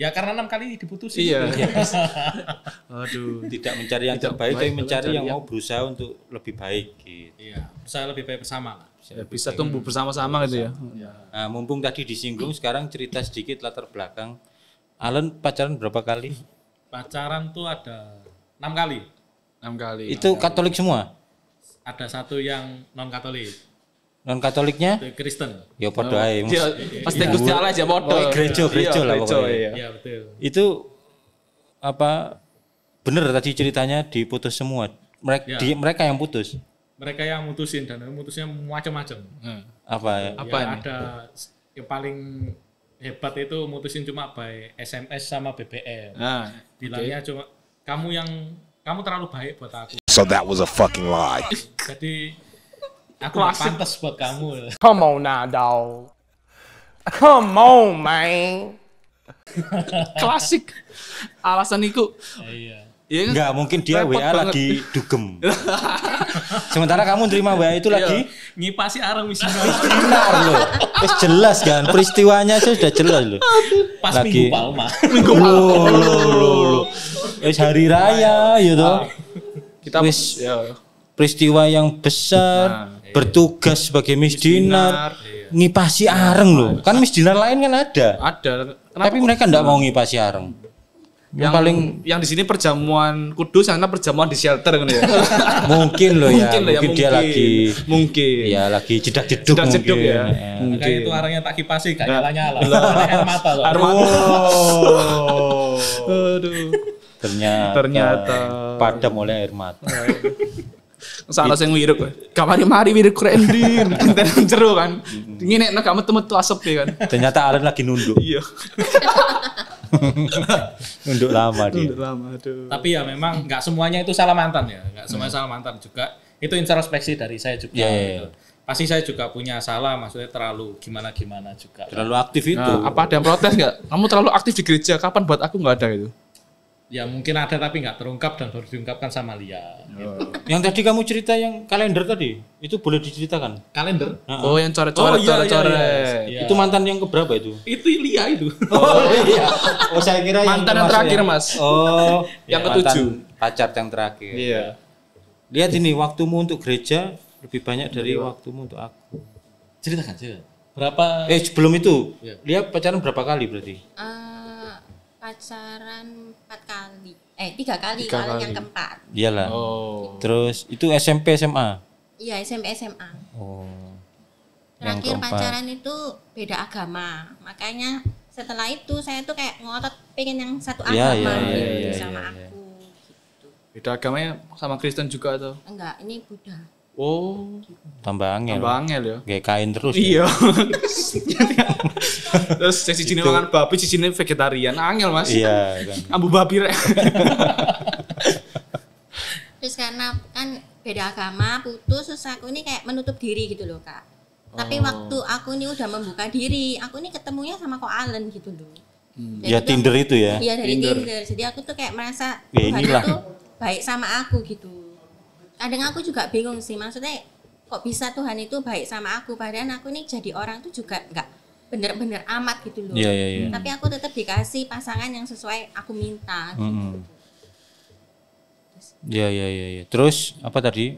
Ya karena 6 kali diputusin. Iya. Aduh. Tidak mencari yang Tidak terbaik, tapi baik, mencari mencari yang yang- mau berusaha untuk lebih baik gitu. Iya, saya lebih baik bersama lah. Ya, bisa tumbuh bersama-sama gitu ya. Nah, mumpung tadi disinggung, sekarang cerita sedikit latar belakang. Alan pacaran berapa kali? Pacaran tuh ada 6 kali. 6 kali. Itu Katolik semua? Ada satu yang non Katolik, Non Katoliknya? itu Kristen. Ya padha ae. Mas. Dia pasti Gusti Allah aja padha. Oh, gereja lah pokoknya. Iya. Iya betul. Itu apa bener tadi ceritanya diputus semua? Ya. Mereka yang putus. Mereka yang mutusin dan mutusnya macam-macam. Apa ya? Apa Ya, ini? ada yang paling hebat itu mutusin cuma by SMS sama BBM. Nah, Bilangnya cuma kamu terlalu baik buat aku. So that was a fucking lie. Jadi aku nggak pantas buat kamu. Come on now, dog. Come on, man. klasik. Alasan iku. Iya. Iya kan? Enggak, mungkin dia Repot WA banget. lagi dugem. Sementara kamu terima WA itu lagi Ngipasi areng wis benar loh. Wis jelas kan peristiwanya sudah jelas loh. pas Lagi- Minggu Palma. Loh. Wis hari raya ya toh. Kita Wis ya. peristiwa yang besar, bertugas sebagai misdinar, ngipasi areng loh. Kan misdinar lain kan ada. Ada. Tapi mereka enggak mau ngipasi areng. Yang paling yang di sini perjamuan kudus, sana perjamuan di shelter kan ya. mungkin loh ya, Mungkin loh ya, mungkin dia lagi mungkin. ya lagi jedak-jeduk Jedak-jeduk mungkin. ya. Makanya itu arengnya tak kipasi gak nyala-nyala. Air mata loh. Oh. Aduh. Ternyata padam oleh air mata. Salah sing wiruk. Kamari mari wiruk keren dir. Enten jero kan. Ngene nek gak metu-metu asep ya kan. Ternyata Alan lagi nunduk. Iya. Nunduk lama dia. Lama aduh. Tapi ya memang nggak semuanya itu salah mantan ya, nggak semuanya salah mantan juga. Itu introspeksi dari saya juga. Iya, iya, gitu. Pasti saya juga punya salah, maksudnya terlalu gimana juga. Terlalu aktif itu. Nah, apa ada yang protes nggak? Kamu terlalu aktif di gereja. Kapan buat aku nggak ada itu? Ya mungkin ada tapi nggak terungkap dan baru diungkapkan sama Lia. Gitu. Yang tadi kamu cerita yang kalender tadi, itu boleh diceritakan. Kalender? Oh, yang coret-coret, iya, coret-coret. iya. Itu mantan yang keberapa itu? Itu Lia itu. Oh iya. Oh saya kira Mantan yang termasuk terakhir, Mas. Oh, Yang mantan ketujuh. Pacar yang terakhir. Iya. Lihat ini waktumu untuk gereja lebih banyak dari waktumu untuk aku. Ceritakan sih. Berapa? Sebelum itu, Iya. dia pacaran berapa kali berarti? Pacaran 4 kali. 3 kali, Tiga kalau kali. yang keempat. Iyalah. Oh. Terus itu SMP SMA. Iya, SMP SMA. Oh. Terakhir keempat. pacaran itu beda agama. Makanya setelah itu saya tuh kayak ngotot pengen yang satu Iya, agama iya, gitu iya, sama iya, iya. aku. Beda agamanya sama Kristen juga atau? Enggak, ini Buddha. Oh. Tambah angel. Tambah angel ya. Kayak kain terus. Iya. Terus sesi sini makan babi, sisi sini vegetarian. Angel, Mas. Iya kan. Ambu babi rek. Terus karena kan beda agama, putus, terus aku ini kayak menutup diri gitu loh, Kak. Tapi waktu aku ini udah membuka diri, aku ini ketemunya sama Ko Allen gitu loh. Dan Ya itu- Tinder itu ya. Iya dari Tinder. Jadi aku tuh kayak merasa Ya, Tuhan inilah. itu baik sama aku gitu. Kadang aku juga bingung sih, maksudnya kok bisa Tuhan itu baik sama aku, padahal aku ini jadi orang tuh juga nggak bener-bener amat gitu loh. Iya, iya, iya. Tapi aku tetap dikasih pasangan yang sesuai aku minta. Gitu. Iya, iya, iya, iya. Terus apa tadi?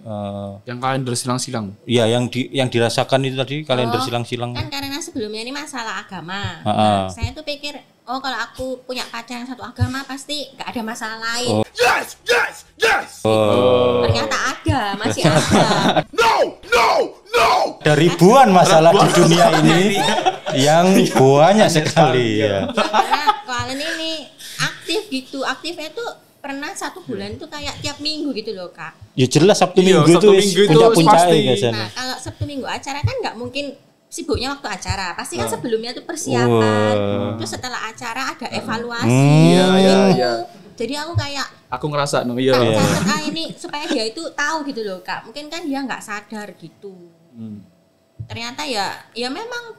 Yang kalender silang-silang. Ya yang dirasakan itu tadi kalender Oh, silang-silang. Kan karena sebelumnya ini masalah agama. Ha-ha. Nah, saya tuh pikir, oh kalau aku punya pacar yang satu agama pasti nggak ada masalah lain. Oh. Ternyata ada, masih ada. Ada ribuan masalah di dunia ini yang banyak sekali ya. Karena Koalen ini aktif gitu, aktifnya tuh pernah 1 bulan tuh kayak tiap minggu gitu loh, Kak. Ya jelas Sabtu Iya, Minggu itu Sabtu Minggu itu puncak-puncaknya pasti. biasanya. Nah kalau Sabtu Minggu acara kan nggak mungkin sibuknya waktu acara, pasti kan sebelumnya tuh persiapan, terus setelah acara ada evaluasi. Iya, iya, gitu. iya. Jadi aku kayak Aku ngerasa no, iya. tak catat ini supaya dia itu tahu gitu loh, Kak. Mungkin kan dia nggak sadar gitu. Ternyata ya memang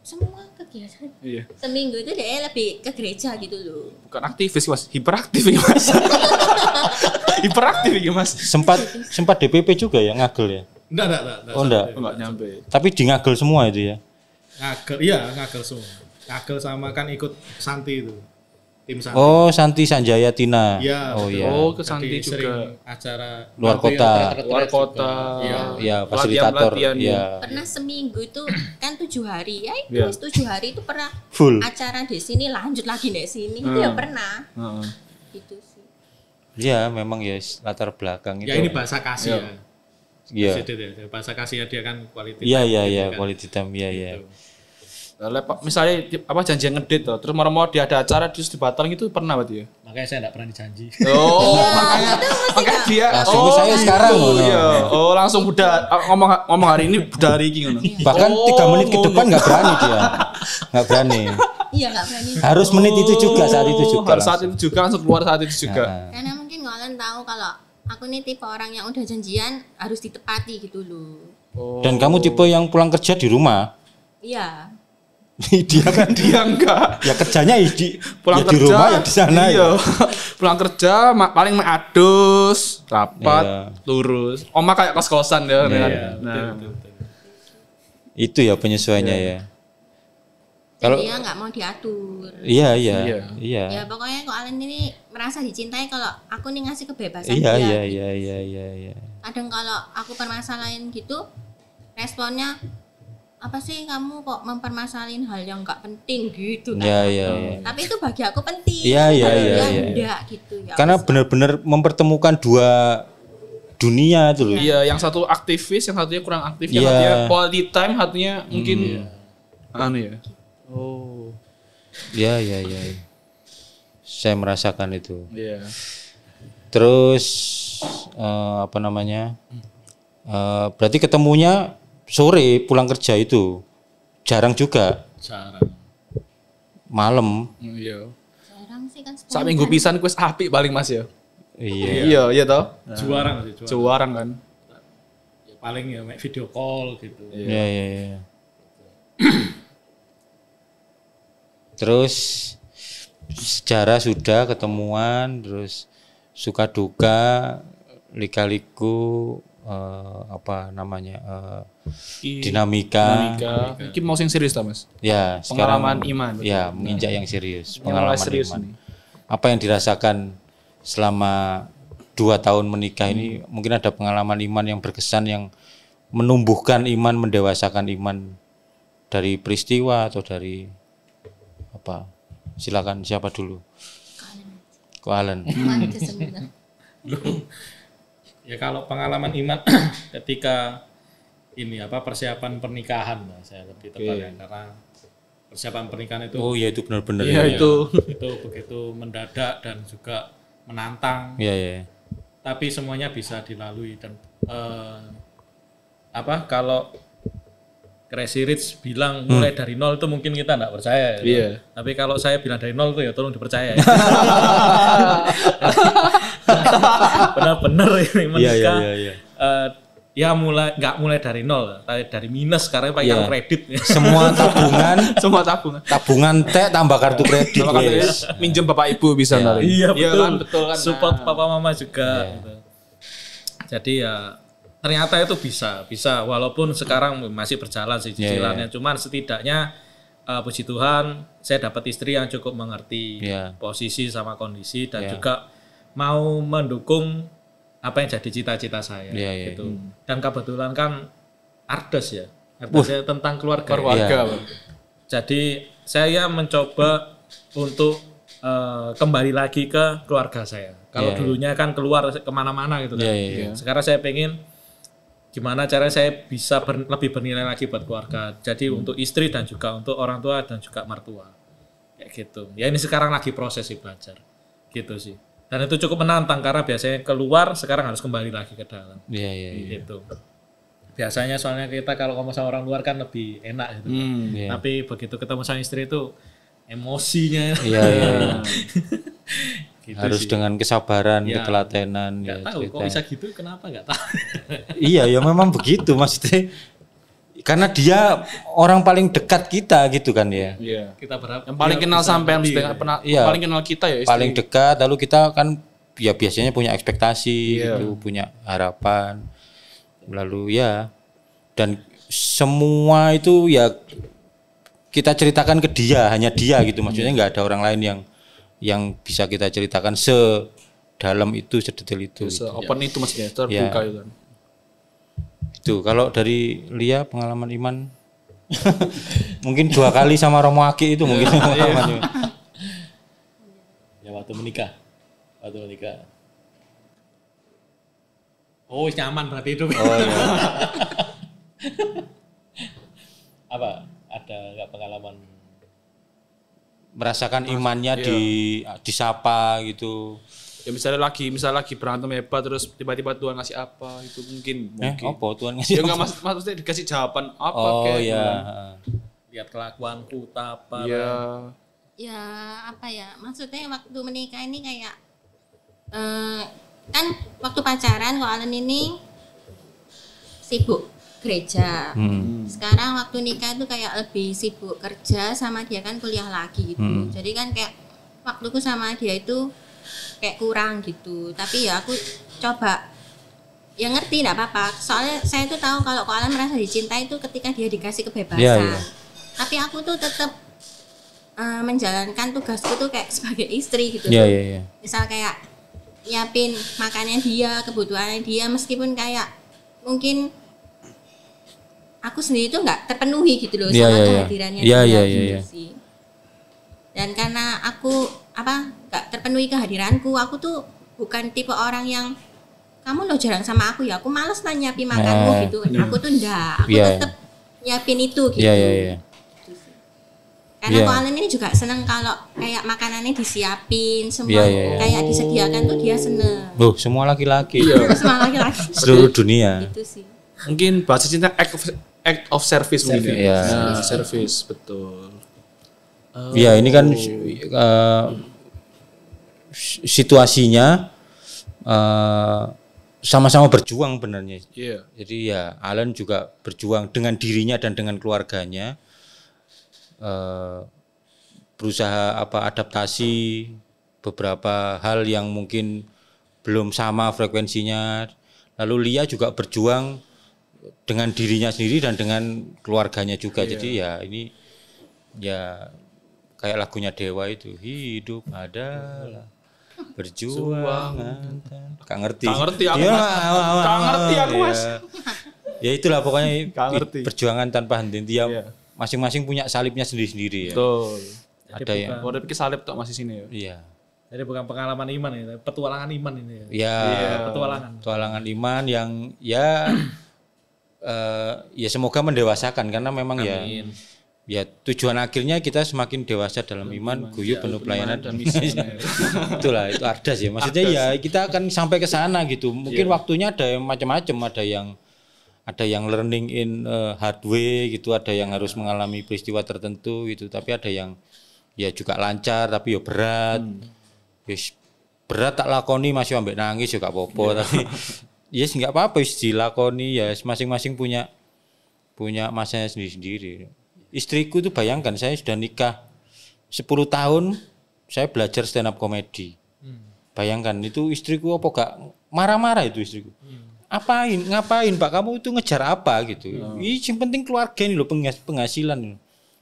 semua kegiatan Iya. seminggu itu dia lebih ke gereja gitu loh. Bukan aktivis, Mas. Hiperaktif ini, Mas. Hiperaktif ini, Mas. Sempat DPP juga ya ngagel ya. Enggak. Oh enggak. Enggak nyampe. Tapi di ngagel semua itu ya. Ngagel, iya ngagel semua. Ngagel sama kan ikut Santi itu. tim Santi. Oh, Santi Sanjaya Tina. Iya. Oh betul. iya. Oh, ke Jadi Santi sering juga. acara Luar bantu yang kota. retret-retret Luar juga. kota. Iya. Ya, fasilitator. Pelatihan-pelatihan, Iya. Pernah seminggu itu kan 7 hari. Ya itu Iya. 7 hari itu pernah Full. acara di sini lanjut lagi di sini. Itu ya pernah. Heeh. Gitu sih. Iya, memang ya latar belakang itu. Ya ini bahasa kasih ya. Iya. Jadi ya, bahasa kasih ya dia kan quality. Iya, time iya, gitu iya, kan. quality time. Iya, iya. Gitu. Misalnya apa janjian ngedate tuh, terus mau dia ada acara terus dibatalin gitu pernah berarti ya? Makanya saya enggak pernah dijanji. Oh, makanya dia Langsung ke saya sekarang, gitu, ngono. iya. Oh, langsung ngomong hari ini budak hari ini ngono. Bahkan 3 menit ke depan nggak berani dia. Nggak berani. Iya nggak berani. Harus menit itu juga, saat itu juga. Harus saat itu juga langsung keluar saat itu juga. Karena mungkin kalian tahu kalau aku nih tipe orang yang udah janjian harus ditepati gitu loh. Dan kamu tipe yang pulang kerja di rumah. Iya. Dia kan Dia enggak ya kerjanya pulang ya di kerja rumah ya di sana iya. ya. Pulang kerja paling adus, rapat, Iya. lurus. Oma kayak kos-kosan ya. Iya, Nah, betul. Itu ya penyesuaiannya ya. Kalau Jadi ya nggak mau diatur. iya iya Iya. iya. Ya pokoknya kok Alen ini merasa dicintai kalau aku nih ngasih kebebasan Iya dia. iya iya iya iya. Kadang kalau aku permasalahin gitu, responnya apa sih kamu kok mempermasalahin hal yang nggak penting gitu kan? Iya iya iya. Tapi itu bagi aku penting. Iya, iya, Bagi iya, dia iya. enggak gitu ya. Karena wes. benar-benar mempertemukan dua dunia itu loh. iya, yang satu aktivis, yang satunya kurang aktif, yang Iya. satunya quality time, satunya mungkin anu ya. Oh, Iya iya iya. Saya merasakan itu. iya. Terus apa namanya? Berarti ketemunya sore pulang kerja itu jarang juga, Jarang. malam. Iya. Jarang sih kan Sak minggu pisan kuis apik paling Mas ya. Iya. Iya, iya toh. Juarang sih, juarang. Juarang kan. Ya, paling ya make video call gitu. Iya iya iya. Terus sejarah sudah ketemuan, terus suka duka, lika-liku apa namanya dinamika. Iki mau sing serius ta, Mas? Ya, Pengalaman sekarang iman. ya menginjak yang serius, Yang mulai pengalaman serius iman. nih. Apa yang dirasakan selama 2 tahun menikah ini? Mungkin ada pengalaman iman yang berkesan yang menumbuhkan iman, mendewasakan iman dari peristiwa atau dari apa? Silakan siapa dulu? Ko Alan. Aja sebenarnya. Ya kalau pengalaman iman ketika ini apa persiapan pernikahan lah, saya lebih tepat ya, karena persiapan pernikahan itu Oh ya itu benar-benar. Iya, ya. itu. itu begitu mendadak dan juga menantang, Iya iya. tapi semuanya bisa dilalui dan apa kalau Crazy Rich bilang mulai dari nol itu mungkin kita enggak percaya ya. Iya. Tapi kalau saya bilang dari nol itu ya tolong dipercaya ya. Benar-benar ini Iya iya menikah. iya iya. Ya mulai dari nol, dari minus karena pakai Iya. kartu kredit. Semua tabungan, Semua tabungan. tabungan teh tambah kartu kredit Kalau katanya wes. minjem bapak ibu bisa Iya. nari. Iya betul. kan, betul kan. Support Nah. papa mama juga. Iya. Gitu. Jadi ya ternyata itu bisa walaupun sekarang masih berjalan sih cicilannya. Cuman setidaknya puji Tuhan saya dapat istri yang cukup mengerti Iya. posisi sama kondisi dan Iya. juga mau mendukung apa yang jadi cita-cita saya Iya, iya. gitu. Dan kebetulan kan Ardes ya. Ardes tentang keluarga. Keluarga. Iya. Bang. Jadi saya mencoba untuk kembali lagi ke keluarga saya. Kalau Iya, dulunya kan keluar kemana-mana gitu kan. Iya, iya, iya. Sekarang saya pengen gimana cara saya bisa lebih bernilai lagi buat keluarga. Jadi untuk istri dan juga untuk orang tua dan juga mertua. Kayak gitu. Ya ini sekarang lagi proses sih belajar. Gitu sih. Dan itu cukup menantang karena biasanya keluar sekarang harus kembali lagi ke dalam. Iya iya iya. Gitu. Biasanya soalnya kita kalau ngomong sama orang luar kan lebih enak gitu. Iya. Tapi begitu ketemu sama istri itu emosinya Iya iya. iya. gitu Harus sih. dengan kesabaran, Ya. ketelatenan Nggak ya tahu kok ceritanya. bisa gitu kenapa nggak tahu. Iya ya memang begitu maksudnya. Karena dia orang paling dekat kita gitu kan ya. Iya. Kita berharap Yang paling dia kenal bisa sampai ngerti, yang gitu. Iya. paling kenal kita ya istri. Paling dekat lalu kita kan ya biasanya punya ekspektasi Iya. gitu, punya harapan. Lalu ya dan semua itu ya kita ceritakan ke dia, hanya dia gitu. Maksudnya nggak ada orang lain yang bisa kita ceritakan sedalam itu, sedetail itu. Open itu maksudnya terbuka itu kan. Itu kalau dari Lia pengalaman Iman mungkin 2 kali sama Romo Aki itu mungkin pengalamannya. Ya waktu menikah. Oh nyaman berarti itu. Oh iya. Apa? Ada nggak pengalaman? Merasakan imannya disapa gitu. Ya misalnya lagi berantem hebat terus tiba-tiba Tuhan ngasih apa itu mungkin. Apa Tuhan ngasih? Ya enggak maksudnya dikasih jawaban apa Lihat kelakuanku apa. Iya. Ya apa ya, maksudnya waktu menikah ini kayak kan waktu pacaran kok Alan ini sibuk gereja. Sekarang waktu nikah itu kayak lebih sibuk kerja sama dia kan kuliah lagi gitu. Jadi kan kayak waktuku sama dia itu kayak kurang gitu. Tapi ya aku coba ya ngerti enggak apa-apa. Soalnya saya tuh tahu kalau Alan merasa dicintai itu ketika dia dikasih kebebasan. Tapi aku tuh tetap menjalankan tugasku tuh kayak sebagai istri gitu. Misal kayak nyiapin makannya dia, kebutuhannya dia, meskipun kayak mungkin aku sendiri tuh nggak terpenuhi gitu loh sama kehadirannya dia gitu sih. Dan karena aku nggak terpenuhi kehadiranku, aku tuh bukan tipe orang yang kamu lo jarang sama aku ya, aku males lah nyiapin makanmu gitu. Aku tuh enggak, aku tetap nyiapin itu gitu. Karena kok Alan ini juga seneng kalau kayak makanannya disiapin, semua kayak disediakan tuh dia seneng. Loh, semua laki-laki. Semua laki-laki. Seluruh dunia. Itu sih. Mungkin bahasa cinta act of service mungkin. Iya. Service, betul. Iya, ini kan situasinya sama-sama berjuang benarnya. Iya. Jadi ya Alan juga berjuang dengan dirinya dan dengan keluarganya. Berusaha adaptasi beberapa hal yang mungkin belum sama frekuensinya. Lalu Lia juga berjuang dengan dirinya sendiri dan dengan keluarganya juga. Jadi ya ini ya kayak lagunya Dewa itu, hidup adalah berjuang. Gak ngerti aku Mas. Ya itulah pokoknya perjuangan tanpa henti. Dia masing-masing punya salibnya sendiri-sendiri ya. Betul. Ada yang udah pikir salib tok masih sini ya. Iya. Jadi bukan pengalaman iman ya, petualangan iman ini ya. Iya, petualangan iman yang ya ya semoga mendewasakan karena memang ya tujuan akhirnya kita semakin dewasa dalam iman, guyup penuh pelayanan dan misi. Itulah itu ardas ya. Maksudnya ya kita akan sampai ke sana gitu. Mungkin waktunya ada yang macam-macam, ada yang learning in hard way gitu, ada yang harus mengalami peristiwa tertentu gitu, tapi ada yang ya juga lancar tapi ya berat. Yes, berat tak lakoni masih ambek nangis ya gak apa-apa tapi yes enggak apa-apa wis dilakoni ya, masing-masing punya masanya sendiri-sendiri. Istriku tuh bayangkan saya sudah nikah 10 tahun saya belajar stand up comedy. Bayangkan itu istriku apa gak marah-marah itu istriku. Ngapain Pak, kamu itu ngejar apa gitu. Ini yang penting keluarga ini loh, penghasilan.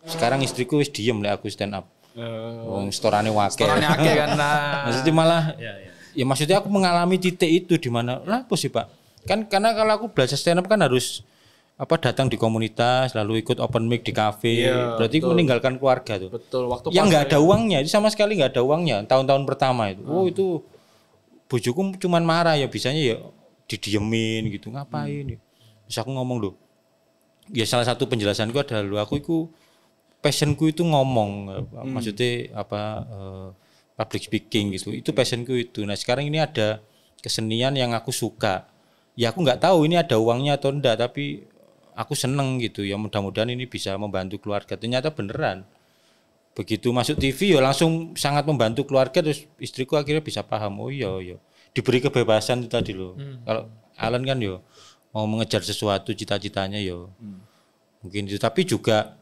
Sekarang istriku wis diem lah aku stand up. Wong storane wake. Storane akeh kan. Maksudnya malah ya maksudnya aku mengalami titik itu di mana lah apa sih Pak? Kan karena kalau aku belajar stand up kan harus datang di komunitas, lalu ikut open mic di kafe. Berarti meninggalkan keluarga tuh. Betul, waktu yang enggak ada uangnya, itu sama sekali enggak ada uangnya tahun-tahun pertama itu. Oh itu bojoku cuman marah ya, bisanya ya didiemin gitu, ngapain. Terus aku ngomong loh. Ya salah satu penjelasanku adalah loh aku itu passionku itu ngomong, maksudnya public speaking gitu. Itu passionku itu. Nah sekarang ini ada kesenian yang aku suka. Ya aku nggak tahu ini ada uangnya atau enggak, tapi aku seneng gitu. Ya mudah-mudahan ini bisa membantu keluarga. Ternyata beneran. Begitu masuk TV ya langsung sangat membantu keluarga. Terus istriku akhirnya bisa paham. Oh iya. Diberi kebebasan itu tadi loh. Kalau Alan kan yo mau mengejar sesuatu cita-citanya yo. Mungkin itu, tapi juga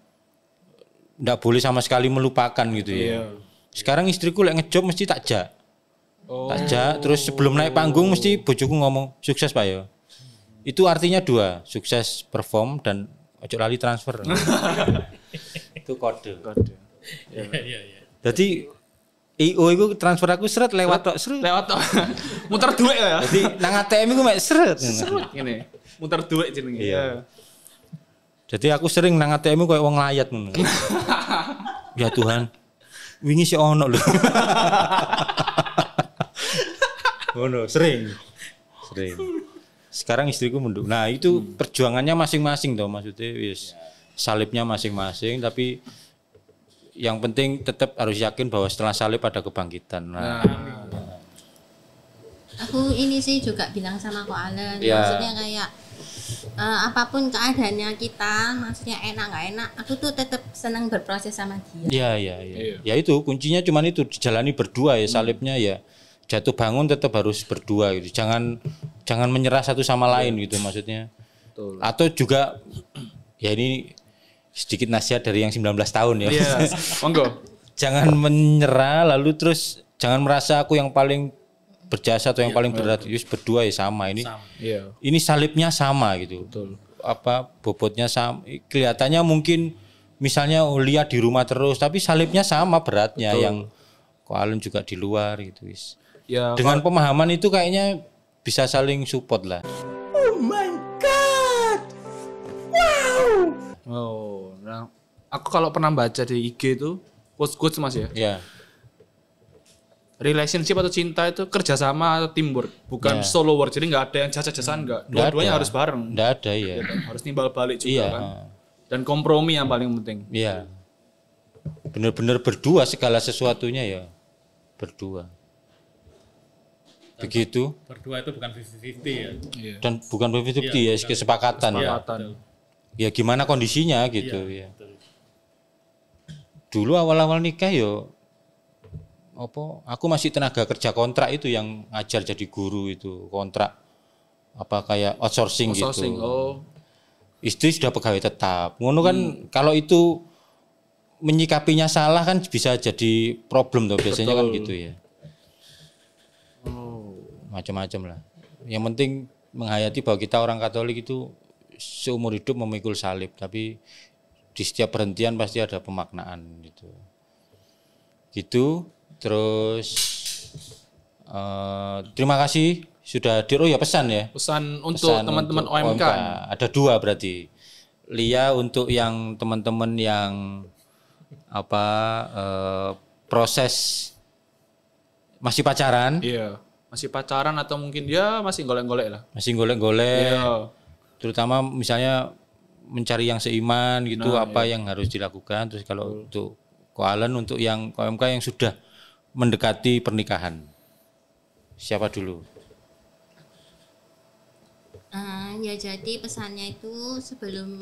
nggak boleh sama sekali melupakan gitu ya. Sekarang istriku lek ngejob mesti takjak. Takjak terus sebelum naik panggung mesti bojoku ngomong sukses Pak ya. Itu artinya 2, sukses perform dan ojo lali transfer. Itu kode. Jadi IO iku transfer aku seret lewat tok seret. Lewat tok. Muter duit ya. Jadi nang ATM iku mek seret. Ngene. Muter duit jenenge. Iya. Jadi aku sering nang ATM iku koyo wong layat ngono. Ya Tuhan. Wingi sih ono lho. Ngono, sering. Sekarang istriku mundur. Nah, itu perjuangannya masing-masing toh maksudnya wis salibnya masing-masing tapi yang penting tetap harus yakin bahwa setelah salib ada kebangkitan. Nah, Aku ini sih juga bilang sama Ko Alen, Ya. maksudnya kayak apapun keadaannya kita, maksudnya enak nggak enak, aku tuh tetap senang berproses sama dia. iya. Ya itu kuncinya cuman itu dijalani berdua ya salibnya ya. Jatuh bangun tetap harus berdua gitu. Jangan menyerah satu sama lain gitu maksudnya. Betul. Atau juga ya ini sedikit nasihat dari yang 19 tahun ya. Iya. Monggo. Jangan menyerah lalu terus jangan merasa aku yang paling berjasa atau yang paling berat. Yus berdua ya sama ini. Iya. Ini salibnya sama gitu. Betul. Apa bobotnya sama. Kelihatannya mungkin misalnya Lia di rumah terus tapi salibnya sama beratnya yang Ko Alen juga di luar gitu wis. Ya, Dengan pemahaman itu kayaknya bisa saling support lah. oh, nah, aku kalau pernah baca di IG itu quotes Mas ya. Ya. Relationship atau cinta itu kerjasama atau teamwork, bukan Ya. solo work. Jadi nggak ada yang jasa-jasaan nggak. Dua-duanya ada. harus bareng. Nggak ada ya. Ya kan? Harus nimbal balik juga Iya. kan. Dan kompromi yang paling penting. Iya. Benar-benar berdua segala sesuatunya ya. Berdua. Begitu. Berdua itu bukan 50-50 ya. Iya. Dan bukan 50-50 ya, kesepakatan ya. Kesepakatan. Ya gimana kondisinya gitu ya. Betul. Dulu awal-awal nikah yo aku masih tenaga kerja kontrak itu yang ngajar jadi guru itu kontrak apa kayak outsourcing Outsourcing. gitu. Oh. Istri sudah pegawai tetap. Ngono kan kalau itu menyikapinya salah kan bisa jadi problem tuh biasanya kan Betul. gitu ya. Oh. Macam-macam lah. Yang penting menghayati bahwa kita orang Katolik itu seumur hidup memikul salib, tapi di setiap perhentian pasti ada pemaknaan gitu. Gitu. Terus terima kasih sudah hadir. Oh ya pesan ya. Pesan untuk Pesan teman-teman untuk OMK. Ada 2 berarti. Lia untuk yang teman-teman yang proses masih pacaran, Iya. Masih pacaran atau mungkin dia masih golek-golek lah. masih golek-golek. Iya. Terutama misalnya mencari yang seiman gitu Nah, apa yang harus dilakukan. Terus kalau untuk Ko Alen untuk yang KMK yang sudah mendekati pernikahan. Siapa dulu? Ya jadi pesannya itu sebelum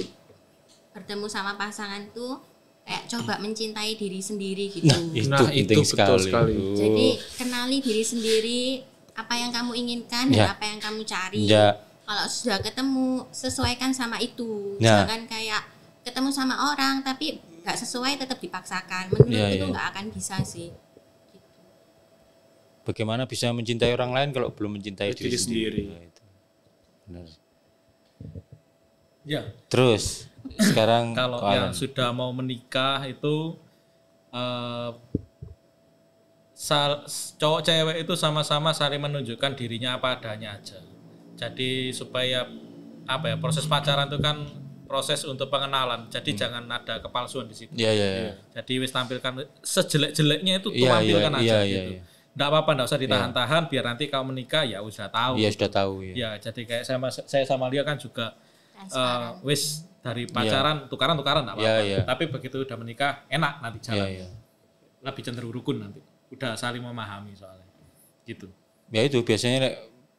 bertemu sama pasangan tuh kayak coba mencintai diri sendiri gitu. Itu Nah, penting itu betul sekali. Itu. Jadi kenali diri sendiri, apa yang kamu inginkan dan Ya. apa yang kamu cari. Ya. Kalau sudah ketemu, sesuaikan sama itu. Ya. Jangan kayak ketemu sama orang tapi nggak sesuai tetap dipaksakan. Menurut Ya, itu ya. nggak akan bisa sih. Bagaimana bisa mencintai orang lain kalau belum mencintai diri Diri sendiri? sendiri. Nah, itu. Benar. Ya, Terus sekarang kalau Ko yang Alen. sudah mau menikah itu cowok cewek itu sama-sama saling menunjukkan dirinya apa adanya aja. Jadi supaya proses pacaran itu kan proses untuk pengenalan. Jadi jangan ada kepalsuan di situ. Iya. Jadi wis tampilkan sejelek-jeleknya itu Iya, tampilkan iya, aja iya, gitu. iya. Nggak apa-apa, nggak usah ditahan-tahan biar nanti kau menikah ya udah tahu. Iya sudah tahu ya. Ya, jadi kayak saya sama Lia kan juga Transparan. wis dari pacaran tukaran-tukaran enggak apa-apa. Iya. Tapi begitu udah menikah enak nanti jalan. Iya. Lebih cenderung rukun nanti. Udah saling memahami soalnya. Gitu. Ya itu biasanya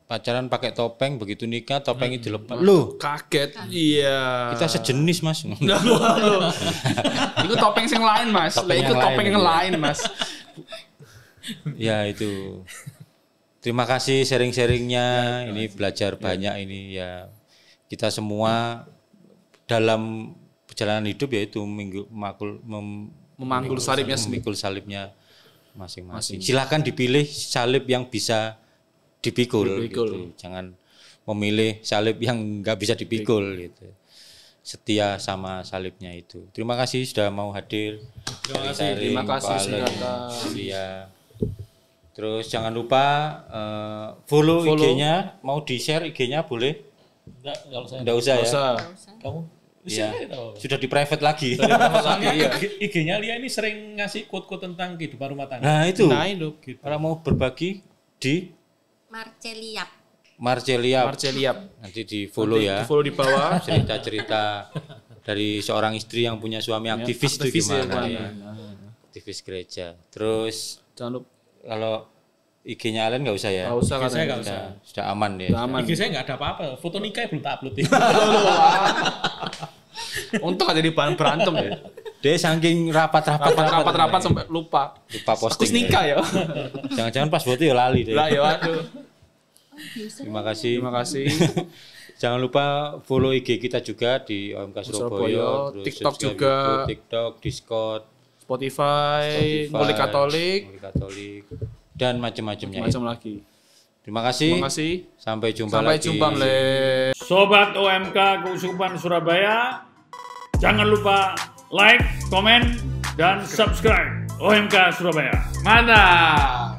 pacaran pakai topeng begitu nikah topeng itu dilepas. Loh, Kaget. Iya. kita sejenis Mas. Itu topeng yang lain, Mas. Topeng Itu yang topeng lain, yang iya. lain, Mas. Ya itu. Terima kasih sharing-sharingnya. Ini belajar banyak ini ya. Kita semua dalam perjalanan hidup yaitu Memanggul salibnya sendiri. memikul salibnya masing-masing. Silakan dipilih salib yang bisa dipikul. Gitu. Jangan memilih salib yang nggak bisa dipikul gitu. Setia sama salibnya itu. Terima kasih sudah mau hadir. Terima kasih. Terima kasih Ko Alen, sudah datang. Lia. Terus jangan lupa follow IG-nya, mau di-share IG-nya boleh? Enggak usah ya. Kamu Iya. Sudah di private lagi. Soalnya IG-nya Lia ini sering ngasih quote-quote tentang kehidupan rumah tangga. Nah, itu. Gitu. Kalau mau berbagi di Marceliap. Nanti di-follow ya. Di-follow di bawah. Cerita-cerita dari seorang istri yang punya suami aktivis itu gimana ya. Aktivis gereja. Terus Jangan lupa kalau IG-nya Alen nggak usah ya. nggak usah Saya katanya. nggak usah. Sudah aman ya. Udah aman. IG saya nggak ada apa-apa. Foto nikah belum tak upload ya. Untung ada di bahan berantem ya. Dia saking rapat-rapat sampai lupa posting. Aku nikah ya. Jangan-jangan pas buat itu ya lali deh. Lah ya aduh. Terima kasih. Jangan lupa follow IG kita juga di OMK Surabaya, terus TikTok subscribe juga. YouTube, TikTok, Discord, Spotify, Ngulik Katolik, dan macam-macamnya. macam lagi. Terima kasih. Sampai jumpa lagi. Sobat OMK Keuskupan Surabaya, jangan lupa like, komen, dan subscribe OMK Surabaya. Mantap!